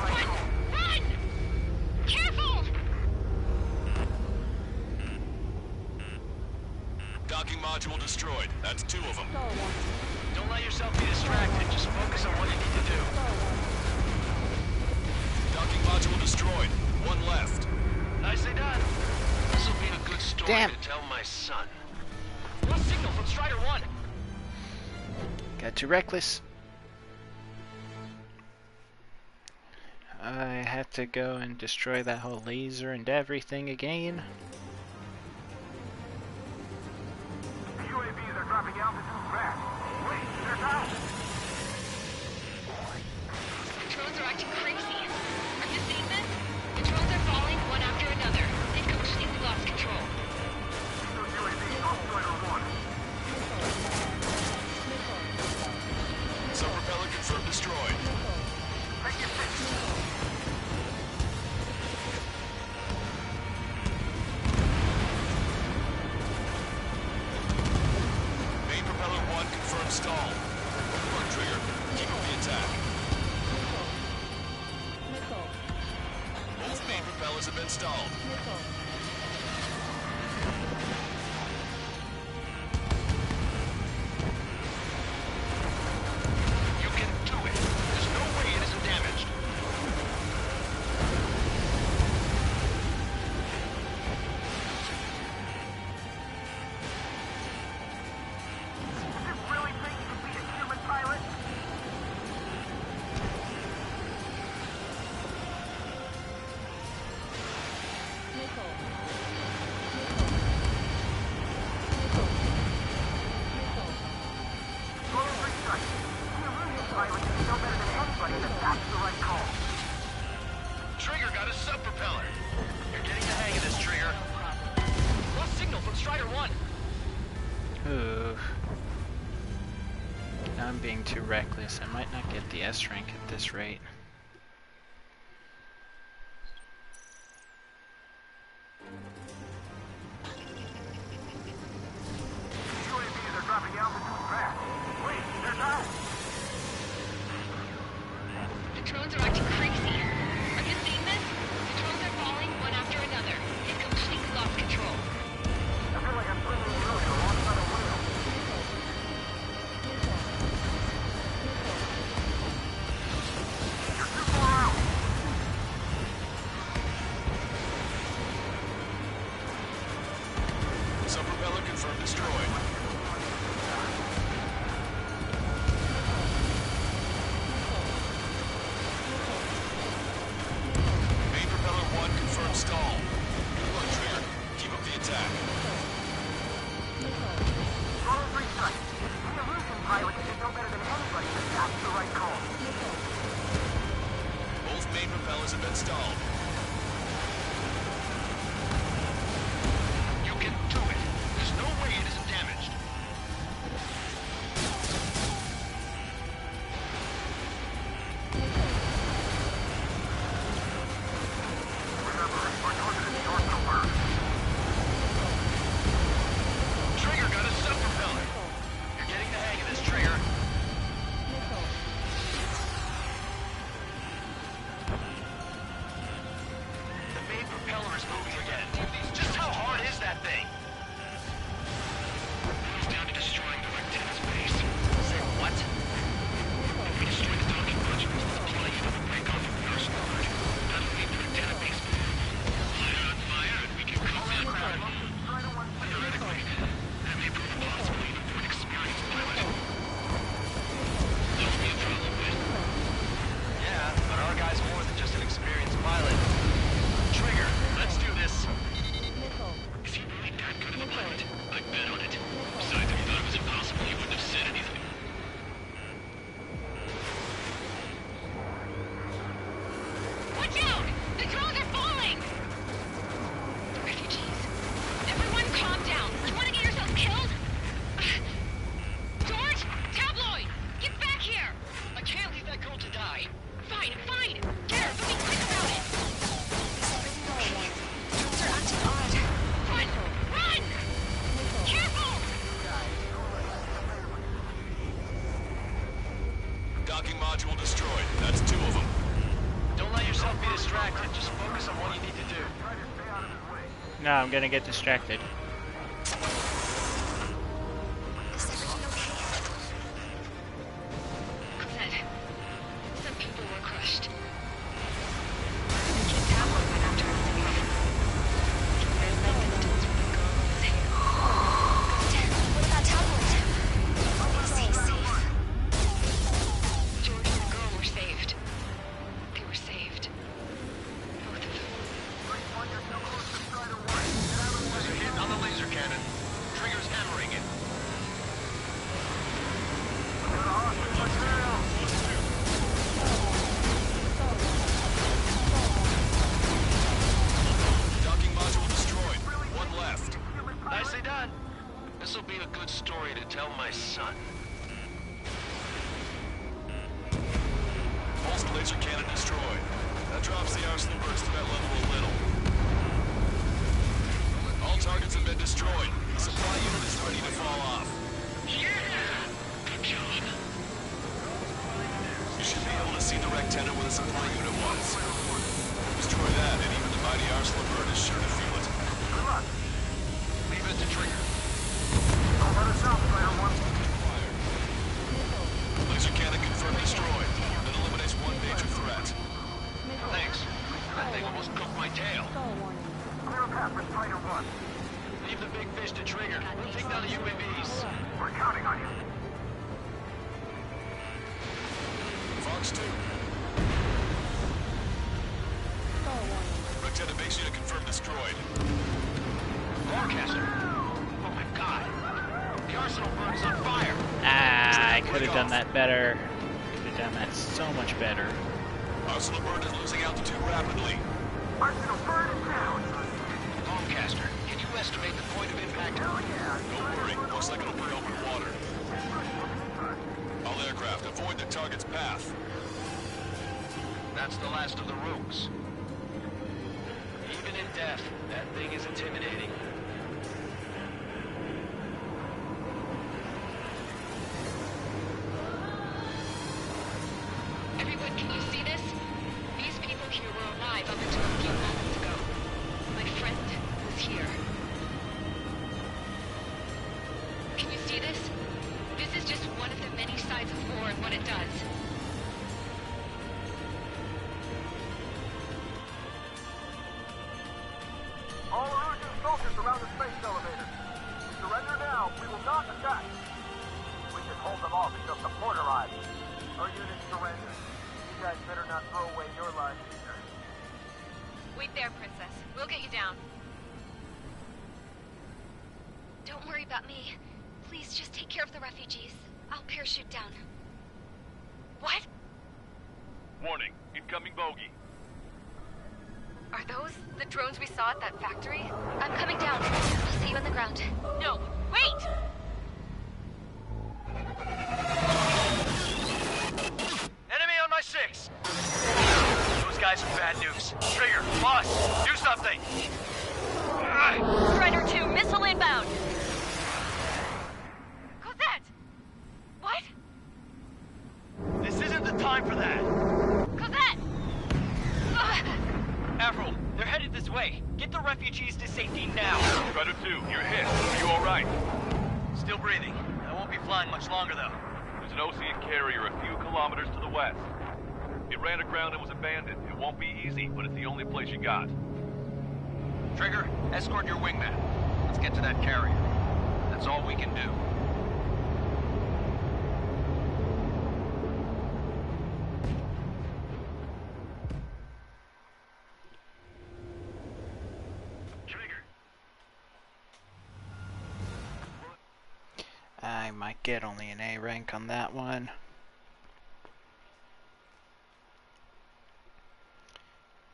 Run! Run! Careful! Docking module destroyed. That's 2 of them. Don't let yourself be distracted. Just focus on what you need to do. Docking module destroyed. 1 left. Nicely done. This will be a good story Damn. to tell my son. Lost signal from Strider 1. Got too reckless. I have to go and destroy that whole laser and everything again. UAVs are dropping altitude fast. Wait, they're down. The drones are acting crazy. Are you seeing this? The drones are falling one after another. They've completely have been stalled. You can do it. There's no way it isn't damaged. Trigger got a sub-propeller. You're getting the hang of this, Trigger. Lost signal from Strider 1. Ooh. Now I'm being too reckless. I might not get the S rank at this rate. UAVs are dropping altitude fast. Wait, they're down. The drones are acting crazy. Are you seeing this? The drones are falling one after another. They've completely lost control. I feel like I'm swimming in ocean alongside a whale. You're too far out. Sub-propeller confirmed destroyed. Main propeller 1 confirmed stall. Good luck, Trigger. Keep up the attack. Throttle reset. The illusion pilot should know better than anybody that that's the right call. Both main propellers have been stalled. You can do it. There's no way it isn't damaged. Trigger got a sub-propeller. You're getting the hang of this, Trigger. The main propeller is moving again. Just how hard is that thing? Move down to destroying the Rectenna's base. Say what? If we destroy the docking modules, the supply unit will break off from our squad. That'll leave the Rectenna base fire on fire, and we can come back around. Theoretically, that may prove impossible even for an experienced pilot. That'll be a problem, right? Yeah, but our guy's more than just an experienced pilot. Trigger, let's do this. Is he really that good of a pilot? I bet on it. Besides, if he thought it was impossible, he wouldn't have said anything. Watch out! The drones are falling! The refugees. Everyone calm down. You want to get yourself killed? George! Tabloid! Get back here! I can't leave that girl to die. Fine, fine! Get her, but be quick about it! Drones are acting odd. Run! Run! Careful! Docking module destroyed. That's 2 of them. Don't let yourself be distracted. Just focus on what you need to do. No, I'm gonna get distracted. Is everything okay? Cosette, some people were crushed. Kid Tabloid went after us to be There's no distance from the gooooo's here. What about Tabloid? Is he safe? George and the girl were saved. They were saved. Both of them. There's a hit on the laser cannon. Trigger's hammering it. Docking module destroyed. 1 left. Nicely done. This'll be a good story to tell my son. Pulsed laser cannon destroyed. That drops the arsenal burst threat level a little. All targets have been destroyed. The supply unit is ready to fall off. Yeah! Good job. You should be able to see the Rectenna where the supply unit was. Destroy that, and even the Mighty Arsenal bird is sure to feel it. Good luck. Leave it to Trigger. Don't let us out, Spider One. Laser cannon confirmed destroyed. That eliminates one major threat. Thanks. That thing almost cooked my tail. Clear a path for Spider One. Leave the big fish to Trigger. We'll take down the UAVs. We're counting on you. Fox 2. Lieutenant base unit confirmed destroyed. Forecaster. Oh my god. The Arsenal bird's on fire. Ah, I could have done that better. Could have done that so much better. Arsenal bird is losing altitude rapidly. Arsenal bird is down. Forecaster, can you estimate the point of impact? Don't worry, most likely it'll be open water. All aircraft, avoid the target's path. That's the last of the rogues. Even in death, that thing is intimidating. Everyone, can you see this? These people here were alive up until a few moments ago. My friend was here. Can you see this? This is just one of the many sides of war and what it does. All Erusian soldiers around the space elevator. Surrender now. We will not attack. We can hold them off until support arrives. Our units surrender. You guys better not throw away your lives either. Wait there, Princess. We'll get you down. Don't worry about me. Please just take care of the refugees. I'll parachute down. What? Warning, incoming bogey. Are those the drones we saw at that factory? I'm coming down. I'll see you on the ground. No, wait! Enemy on my 6! Those guys are bad news. Trigger, boss, do something! Strider 2, missile inbound! Cosette! What? This isn't the time for that! Cosette! Avril, they're headed this way. Get the refugees to safety now. Strider 2, you're hit. Are you alright? Still breathing. I won't be flying much longer, though. There's an Ocean carrier a few kilometers to the west. It ran aground and was abandoned. It won't be easy, but it's the only place you got. Trigger, escort your wingman. Let's get to that carrier. That's all we can do. I might get only an A rank on that one.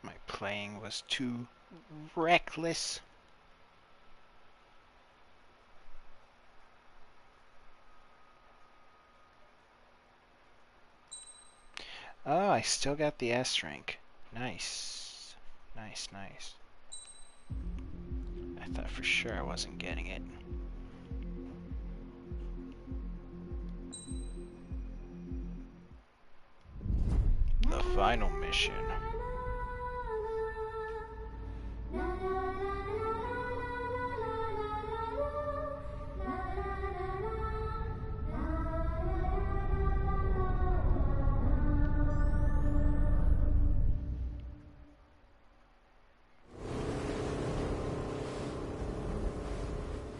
My playing was too reckless. Oh, I still got the S rank. Nice. Nice, nice. I thought for sure I wasn't getting it. The final mission.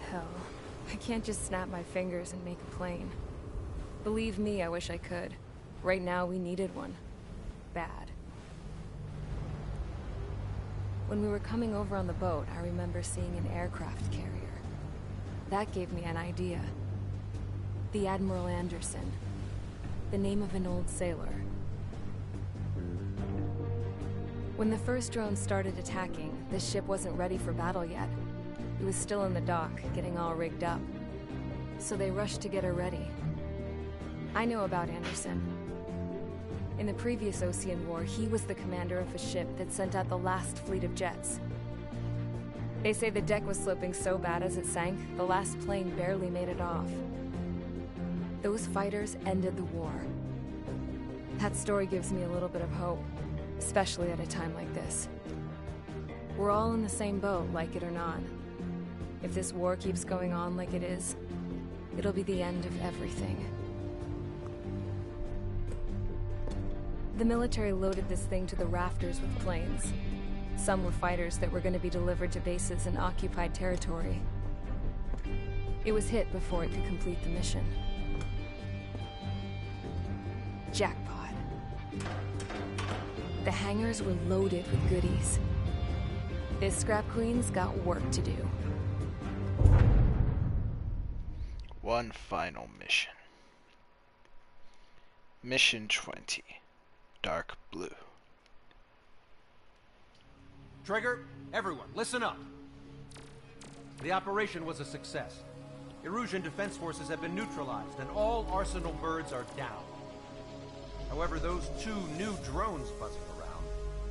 Hell, I can't just snap my fingers and make a plane. Believe me, I wish I could. Right now, we needed one. Bad. When we were coming over on the boat, I remember seeing an aircraft carrier. That gave me an idea. The Admiral Anderson. The name of an old sailor. When the first drone started attacking, the ship wasn't ready for battle yet. It was still in the dock, getting all rigged up. So they rushed to get her ready. I know about Anderson. In the previous Ocean War, he was the commander of a ship that sent out the last fleet of jets. They say the deck was sloping so bad as it sank, the last plane barely made it off. Those fighters ended the war. That story gives me a little bit of hope, especially at a time like this. We're all in the same boat, like it or not. If this war keeps going on like it is, it'll be the end of everything. The military loaded this thing to the rafters with planes. Some were fighters that were going to be delivered to bases in occupied territory. It was hit before it could complete the mission. Jackpot. The hangars were loaded with goodies. This Scrap Queen's got work to do. One final mission. Mission 20. Dark Blue. Trigger, everyone, listen up. The operation was a success. Erusian defense forces have been neutralized, and all Arsenal birds are down. However, those 2 new drones buzzing around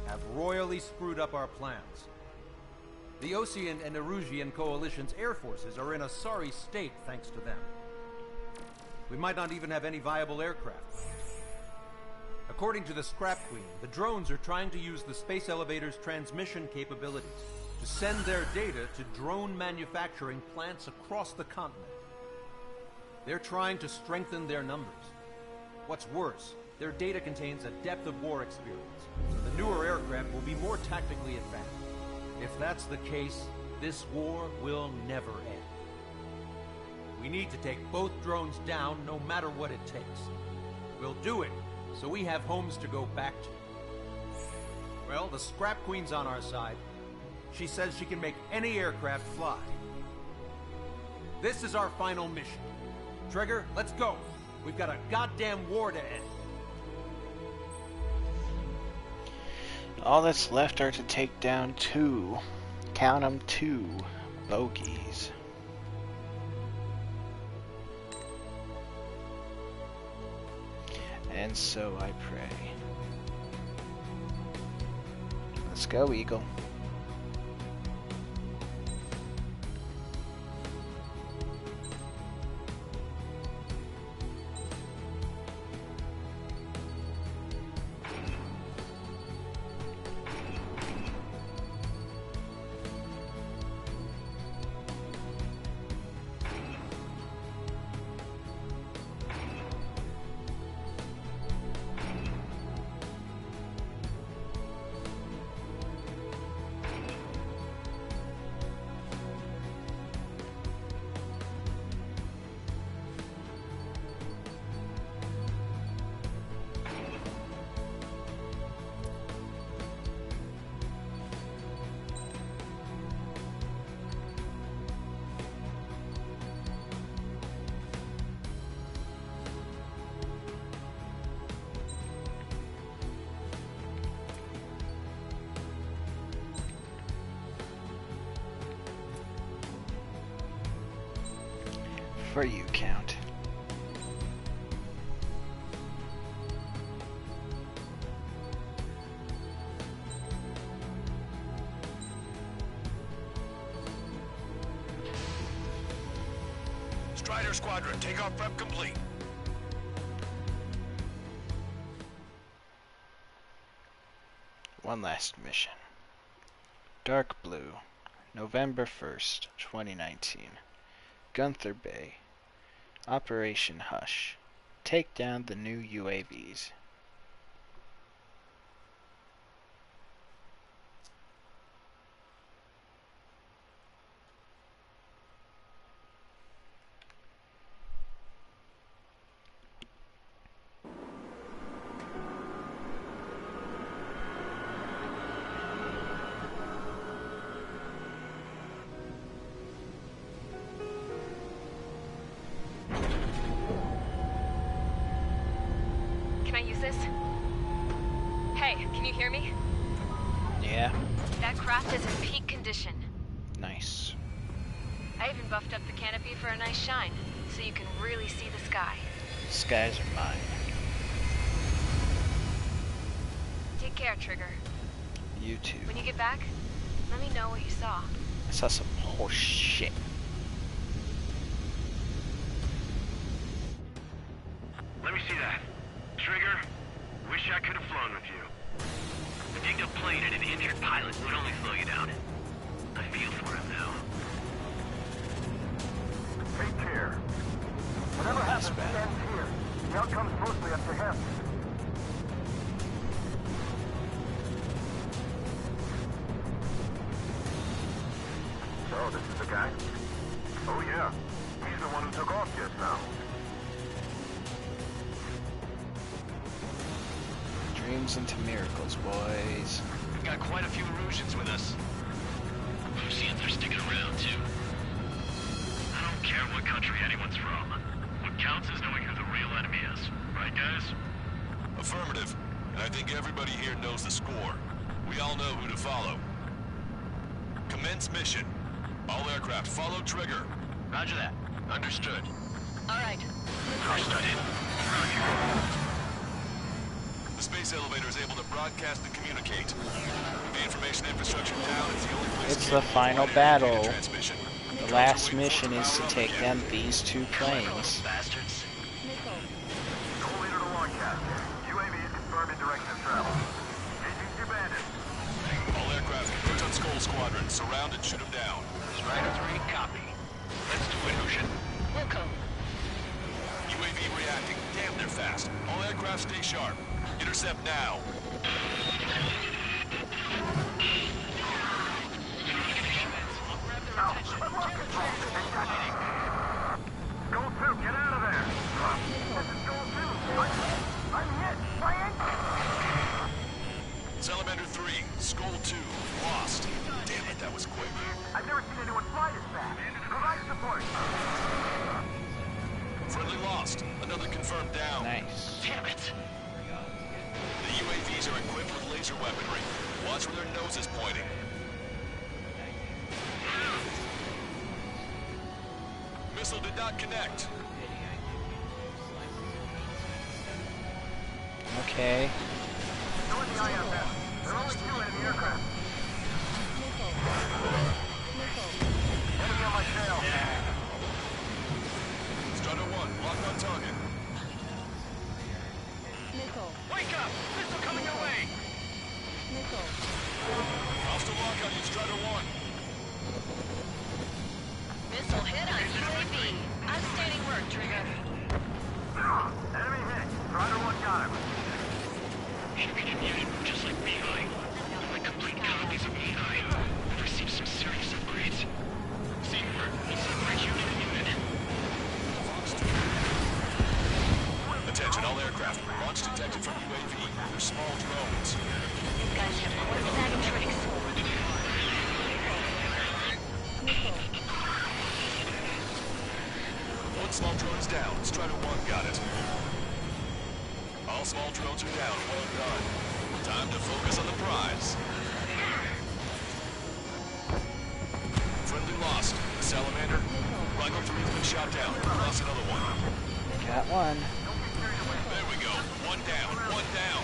have royally screwed up our plans. The Osean and Erusian coalition's air forces are in a sorry state thanks to them. We might not even have any viable aircraft. According to the Scrap Queen, the drones are trying to use the space elevator's transmission capabilities to send their data to drone manufacturing plants across the continent. They're trying to strengthen their numbers. What's worse, their data contains a depth of war experience, so the newer aircraft will be more tactically advanced. If that's the case, this war will never end. We need to take both drones down no matter what it takes. We'll do it so we have homes to go back to. Well, the Scrap Queen's on our side. She says she can make any aircraft fly. This is our final mission. Trigger, let's go. We've got a goddamn war to end. All that's left are to take down 2, count 'em, 2 bogies. And so I pray. Let's go, Eagle. For you, Count. Strider Squadron, takeoff prep complete. One last mission. Dark Blue, November 1st, 2019. Gunther Bay. Operation Hush. Take down the new UAVs. Hey, can you hear me? Yeah. That craft is in peak condition. Nice. I even buffed up the canopy for a nice shine, so you can really see the sky. Skies are mine. Take care, Trigger. You too. When you get back, let me know what you saw. I saw some horse shit. Let me see that. Trigger, wish I could could have flown with you. A dinged-up plane and an injured pilot would only slow you down. I feel for him now. Take care. Whatever happens, it ends here. The outcome's mostly up to him. So, this is the guy? Oh, yeah. He's the one who took off just now. Dreams into miracles, boys. We've got quite a few Erusians with us. Erusians are sticking around, too. I don't care what country anyone's from. What counts is knowing who the real enemy is. Right, guys? Affirmative. And I think everybody here knows the score. We all know who to follow. Commence mission. All aircraft follow trigger. Roger that. Understood. All right. The space elevator is able to broadcast and communicate. With the information infrastructure down, it's the only place It's the final capable of battle. transmission. The last mission is to take down these two planes. Bastards. Go leader to Longcast. UAV is confirmed in direction of travel. ATC bandit. All aircraft converge on Skull Squadron. Surround and shoot them down. Strider 3, copy. Let's do it, Ocean. Wilco. UAV reacting. Damn, they're fast. All aircraft stay sharp. Intercept now. Goal 2, get out of there! This is Goal 2! I'm hit! Salamander 3, Skull 2, lost. Damn it, that was quick. I've never seen anyone fly this fast. Provide support! Friendly lost. Another confirmed down. Nice. Damn it. The UAVs are equipped with laser weaponry. Watch where their nose is pointing. Missile did not connect. Okay. Go in the IFF. There are only 2 enemy aircraft. Enemy on my tail. Strider 1, locked on target. Wake up! Missile coming your way! Hostile lock on you, Strider 1. Missile hit on UAV. Outstanding work, Trigger. Enemy hit. Strider 1 got him. Should be muted just like Beeline. Like complete copies of Beeline. I've received some serious upgrades. Seeker, separate unit and unit. Attention, all aircraft. Launch detected from UAV. They're small drones. These guys have quite the bag of tricks. One small drone is down. Strider 1 got it. All small drones are down. Well done. Time to focus on the prize. Friendly lost. The Salamander. Rifle 3 has been shot down. Lost another one. Got one. There we go. One down. One down.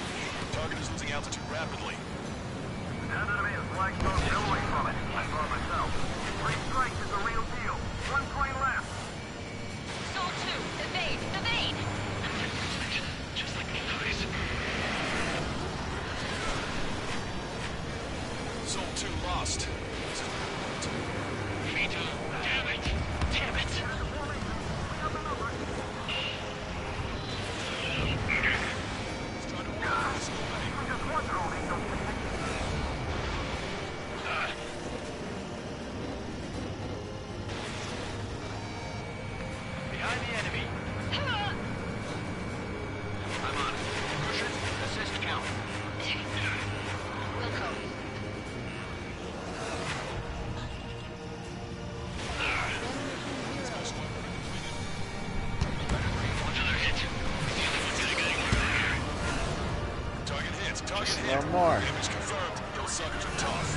Target is losing altitude rapidly. That enemy is flagstone. Get away from it. I saw it myself. 3 strikes is the real deal. 1 plane left. Soul 2, evade, evade! Just like me, guys. Soul 2 lost. Me too. Damn it! Damn it! Behind the enemy. I'm on it. Cushion, assist count. Wilco. Another hit. The other one's gonna get anywhere here. Target hit. Target Just a hit. little more. Damage confirmed. Those suckers are tough.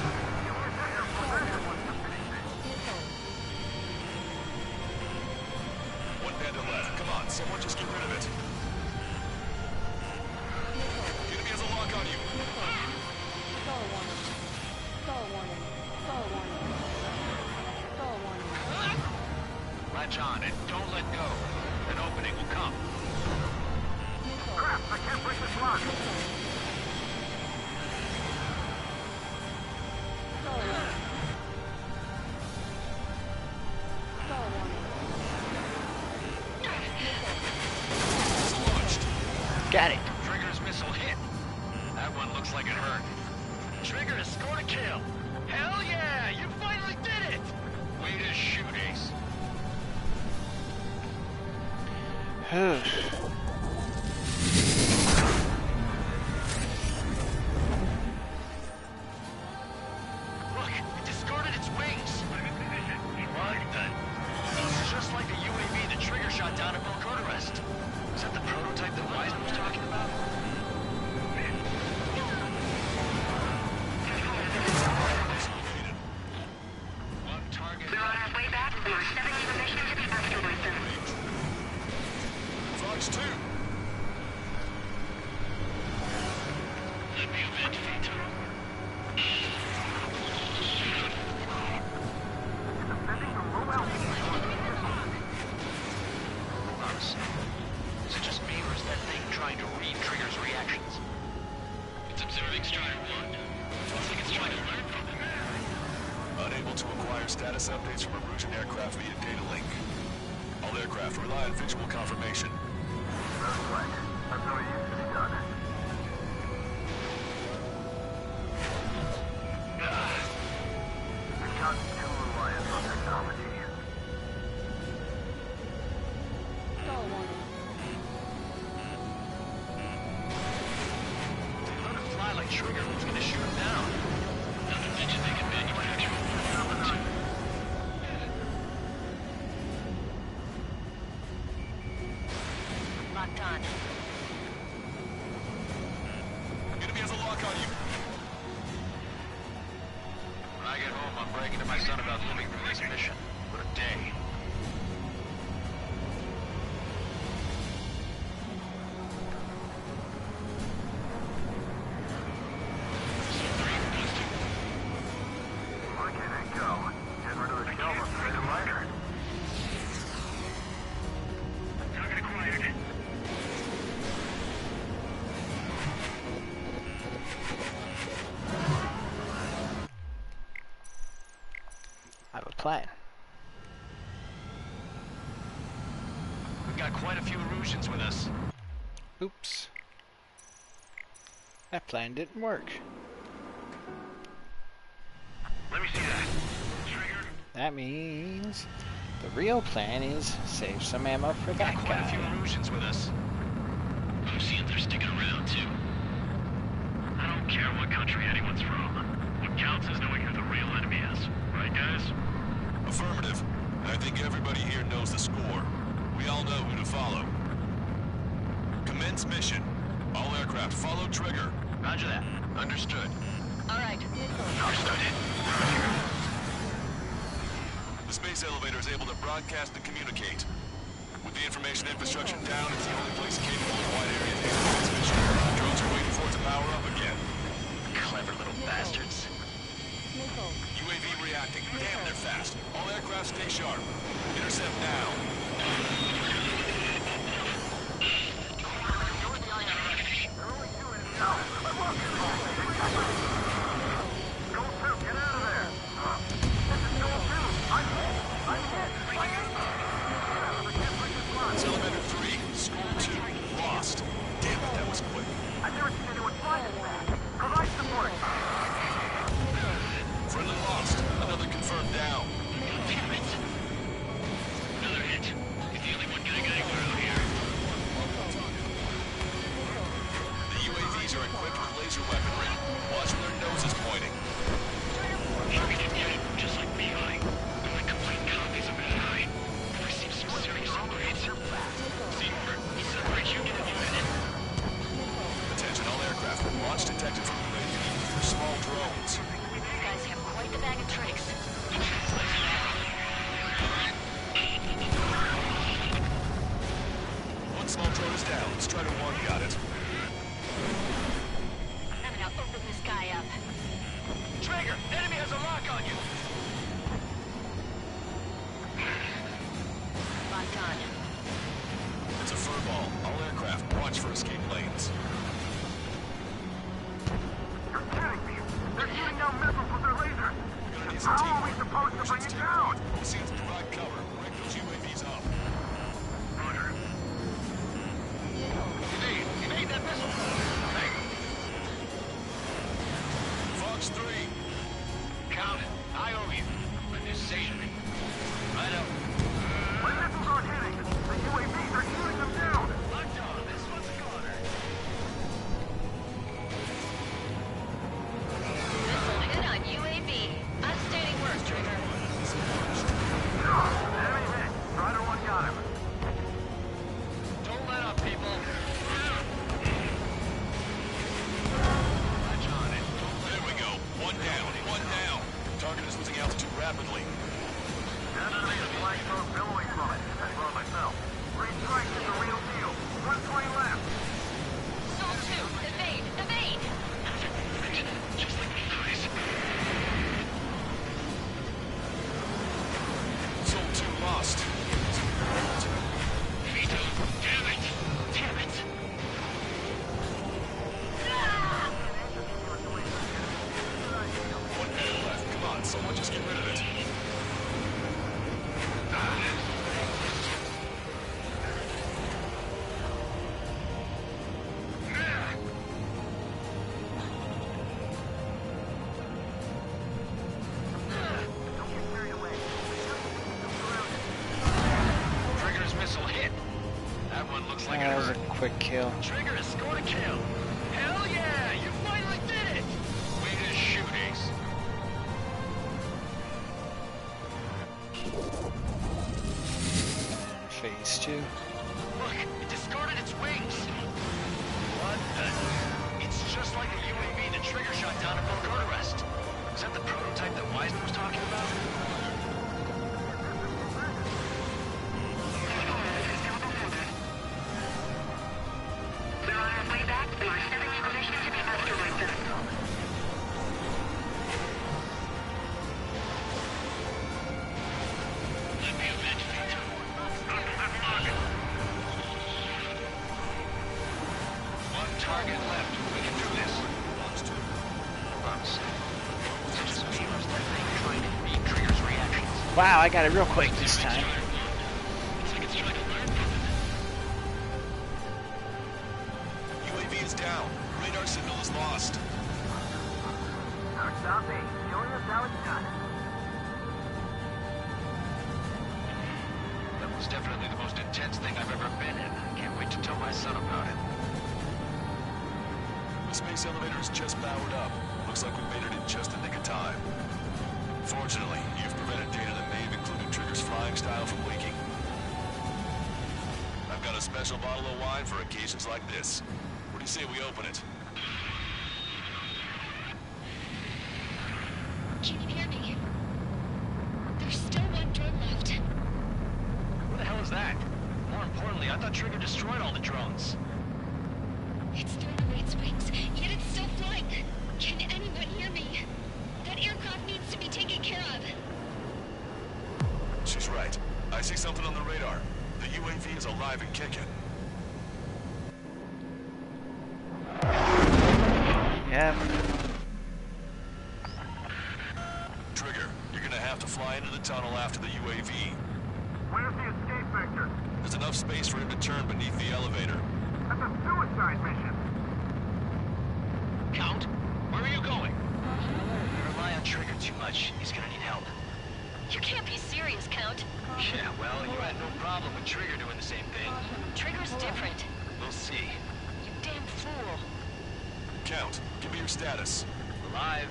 One bandit left. Come on, someone just get rid of it. The enemy has a lock on you. Latch on and don't let go. An opening will come. Crap, I can't break this lock. one looks like it hurt. Trigger has scored a kill. Hell yeah! You finally did it! Way to shoot, Ace. Look, it discarded its wings. What the? It's just like the UAV the Trigger shot down at Belgorod. Is that the prototype that Wiseman was talking about? One target. We're on our way back. We are setting the mission to the afterwards. Fox 2. Let me event Vito. Is it just me, or is that thing trying to read Trigger's reactions? It's observing Strider 1. Looks like it's trying to learn from him. Unable to acquire status updates from Erusian aircraft via data link. All aircraft rely on visual confirmation. That's how it used to be done. We've gotten too reliant on technology. Let him fly like Trigger was gonna shoot him down. Not to mention they can manufacture one too. Locked on. Enemy has a lock on you. When I get home, I'm bragging to my son about living through this mission. What a day. Why can't I go? Get rid of the shell must have made it lighter. Target acquired. I have a plan. We've got quite a few Erusians with us. Oops. That plan didn't work. Let me see that. Trigger. That means the real plan is save some ammo for that Quite a few guy. Erusians with us. Oceans are sticking around too. I don't care what country anyone's from. What counts is knowing who the real enemy is. Right, guys? Affirmative. And I think everybody here knows the score. We all know who to follow. Commence mission. All aircraft follow Trigger. Roger that. Understood. All right. Understood. The space elevator is able to broadcast and communicate. With the information infrastructure down, it's the only place capable of wide area data transmission. Drones are waiting for it to power up again. Clever little bastards. UAV reacting. Damn, they're fast. All aircraft stay sharp. Intercept now. It's Elevator 3, School 2, lost. Damn it, that was quick. I've never seen anyone fly this fast. Provide support. Friendly lost. Another confirmed down. Damn it. Another hit. He's the only one getting anywhere out here. The UAVs are equipped with laser weaponry. Watch where their nose is pointing. Sure we didn't get it, just like Beeline. We're like complete copies of Beeline. We received some serious upgrades. Seabird, separate unit in unit. Attention all aircraft. Launch detected from the radio. They're small drones. These guys have quite the bag of tricks. One small drone is down. Strider 1 got it. I'm gonna open this guy up. Trigger, enemy has a lock on you. Locked on. It's a furball. All aircraft, watch for escape lanes. You're kidding me. They're shooting down missiles with their lasers. How are we supposed to bring it down? Oceans provide cover. Break those UAVs up. Roger. Evade that missile. Hey. rapidly. Enemy is flying close billowing from it. I saw it myself. 3 strikes is the real deal. 120 left. Zone 2, evade, evade! Just like me, please. Zone 2 lost. Vito, damn it! Damn it! One minute left. Come on, someone just get rid of it. Trigger's missile hit. That one looks like That it was a hurt. quick kill. Trigger has scored a kill. Hell yeah! You finally did it! Way to shoot, Ace. Phase 2. Look, it discarded its wings. What the? It's just like a UAV the Trigger shot down at Belgard Arrest. Is that the prototype that Wiseman was talking about? We're on our way back. We are sending you permission to be mastermind them. Let me avenge Vito. One target left. We can do this. Bumps. It's just me who's that thing trying to read Trigger's reactions. Wow, I got it real quick this time. It's like it's trying to learn from it. UAV is down. Radar signal is lost. Stop me. Showing us how it's done. That was definitely the most intense thing I've ever been in. I can't wait to tell my son about it. The space elevator is just powered up. Looks like we made it in just the nick of time. Fortunately, you've prevented data that may have included Trigger's flying style from leaking. I've got a special bottle of wine for occasions like this. What do you say we open it? Can you hear me? There's still one drone left. Who the hell is that? More importantly, I thought Trigger destroyed all the drones. It's thrown away its wings, yet it's still flying. Can anyone hear me? That aircraft needs to be taken care of. She's right. I see something on the radar. The UAV is alive and kicking. Yep. Trigger, you're gonna have to fly into the tunnel after the UAV. Where's the escape vector? There's enough space for him to turn beneath the elevator. That's a suicide mission. Count, where are you going? You rely on Trigger too much. He's gonna need help. You can't be serious, Count. Yeah, well, you had no problem with Trigger doing the same thing. Trigger's different. We'll see. You damn fool. Count, give me your status. Alive.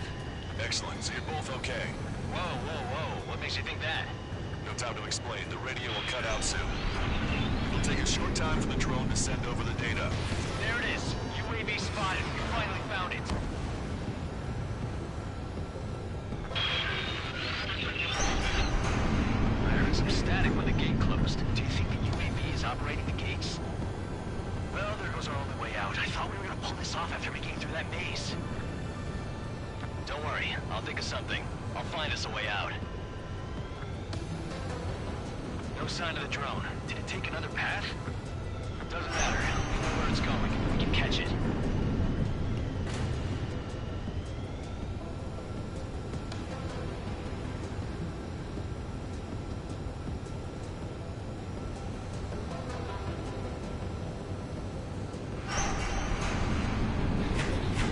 Excellent, so you're both okay. Whoa, whoa, whoa. What makes you think that? No time to explain. The radio will cut out soon. It'll take a short time for the drone to send over the data. There it is. UAV spotted. We finally found it. I heard some static when the gate closed. Do you think the UAV is operating the gates? Well, there goes our only way out. I thought we were gonna pull this off after making it through that maze. Don't worry. I'll think of something. I'll find us a way out. No sign of the drone. Did it take another path? Doesn't matter. We know where it's going. We can catch it.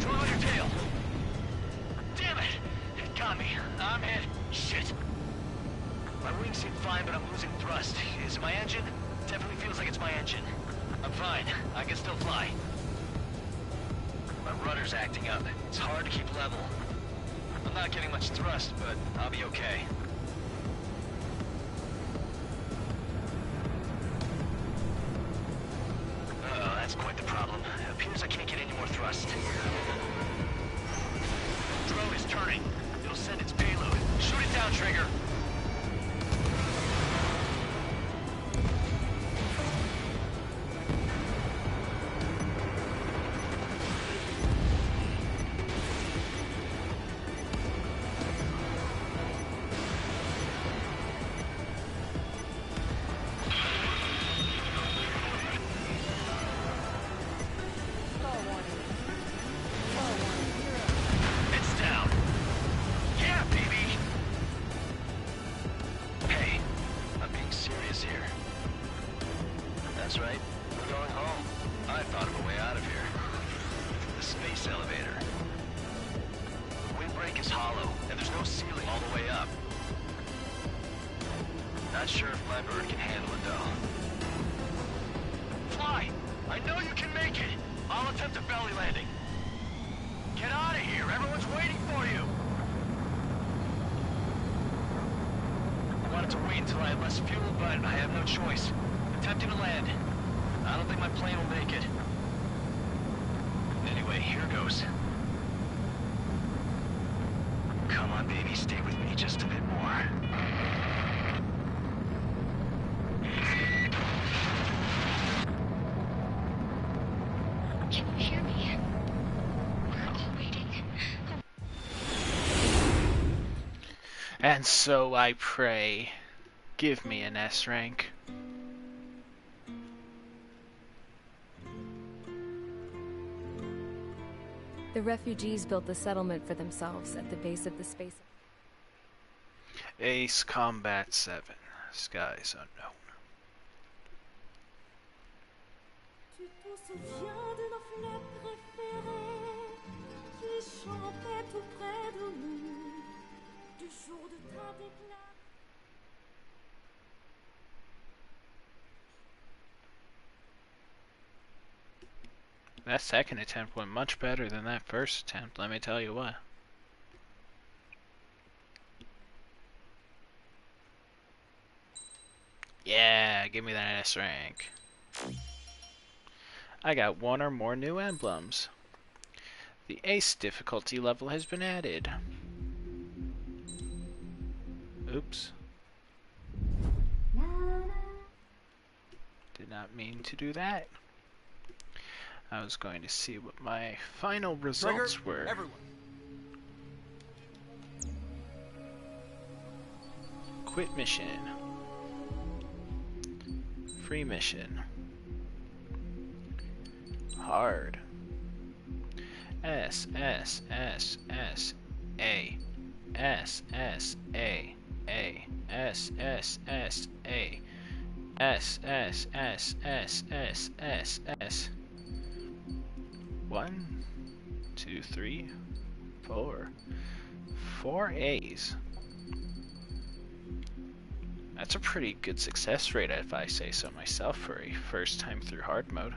Draw on your tail. Damn it! It got me. I'm hit. Shit. My wings seem fine, but I'm losing thrust. Is it my engine? Definitely feels like it's my engine. I'm fine. I can still fly. My rudder's acting up. It's hard to keep level. I'm not getting much thrust, but I'll be okay. Uh-oh, that's quite the problem. It appears I can't get any more thrust. Drone is turning. It'll send its payload. Shoot it down down, Trigger. It's down. Yeah, baby. Hey, I'm being serious here. That's right. We're going home. I thought of a way out of here. The space elevator. The windbreak is hollow, and there's no ceiling all the way up. Not sure if my bird can handle it, though. Fly! I know you can make it! I'll attempt a belly landing. Get out of here! Everyone's waiting for you! I wanted to wait until I had less fuel, but I have no choice. Attempting to land. I don't think my plane will make it. Anyway, here goes. Come on, baby, stay with me just a bit more. Can you hear me? We're all waiting. And so I pray, give me an S rank. The refugees built the settlement for themselves at the base of the space. Ace Combat 7. Skies unknown. Tu te souviens de nos fleurs préférées qui chantaient tout près de nous du jour de ta déclaration. That second attempt went much better than that first attempt, let me tell you what. Yeah, give me that S rank. I got one or more new emblems. The Ace difficulty level has been added. Oops. Did not mean to do that. I was going to see what my final results Trigger, were. Everyone. Quit mission. Free mission. Hard. S S S S A S S A A S S S A S S S S S S S 1, 2, 3, 4. 4 A's. That's a pretty good success rate if I say so myself for a first time through hard mode.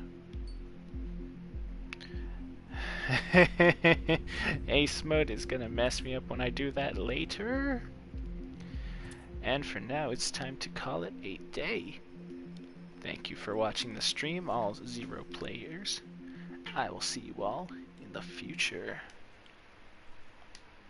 Ace mode is gonna mess me up when I do that later. And for now, it's time to call it a day. Thank you for watching the stream, all 0 players. I will see you all in the future.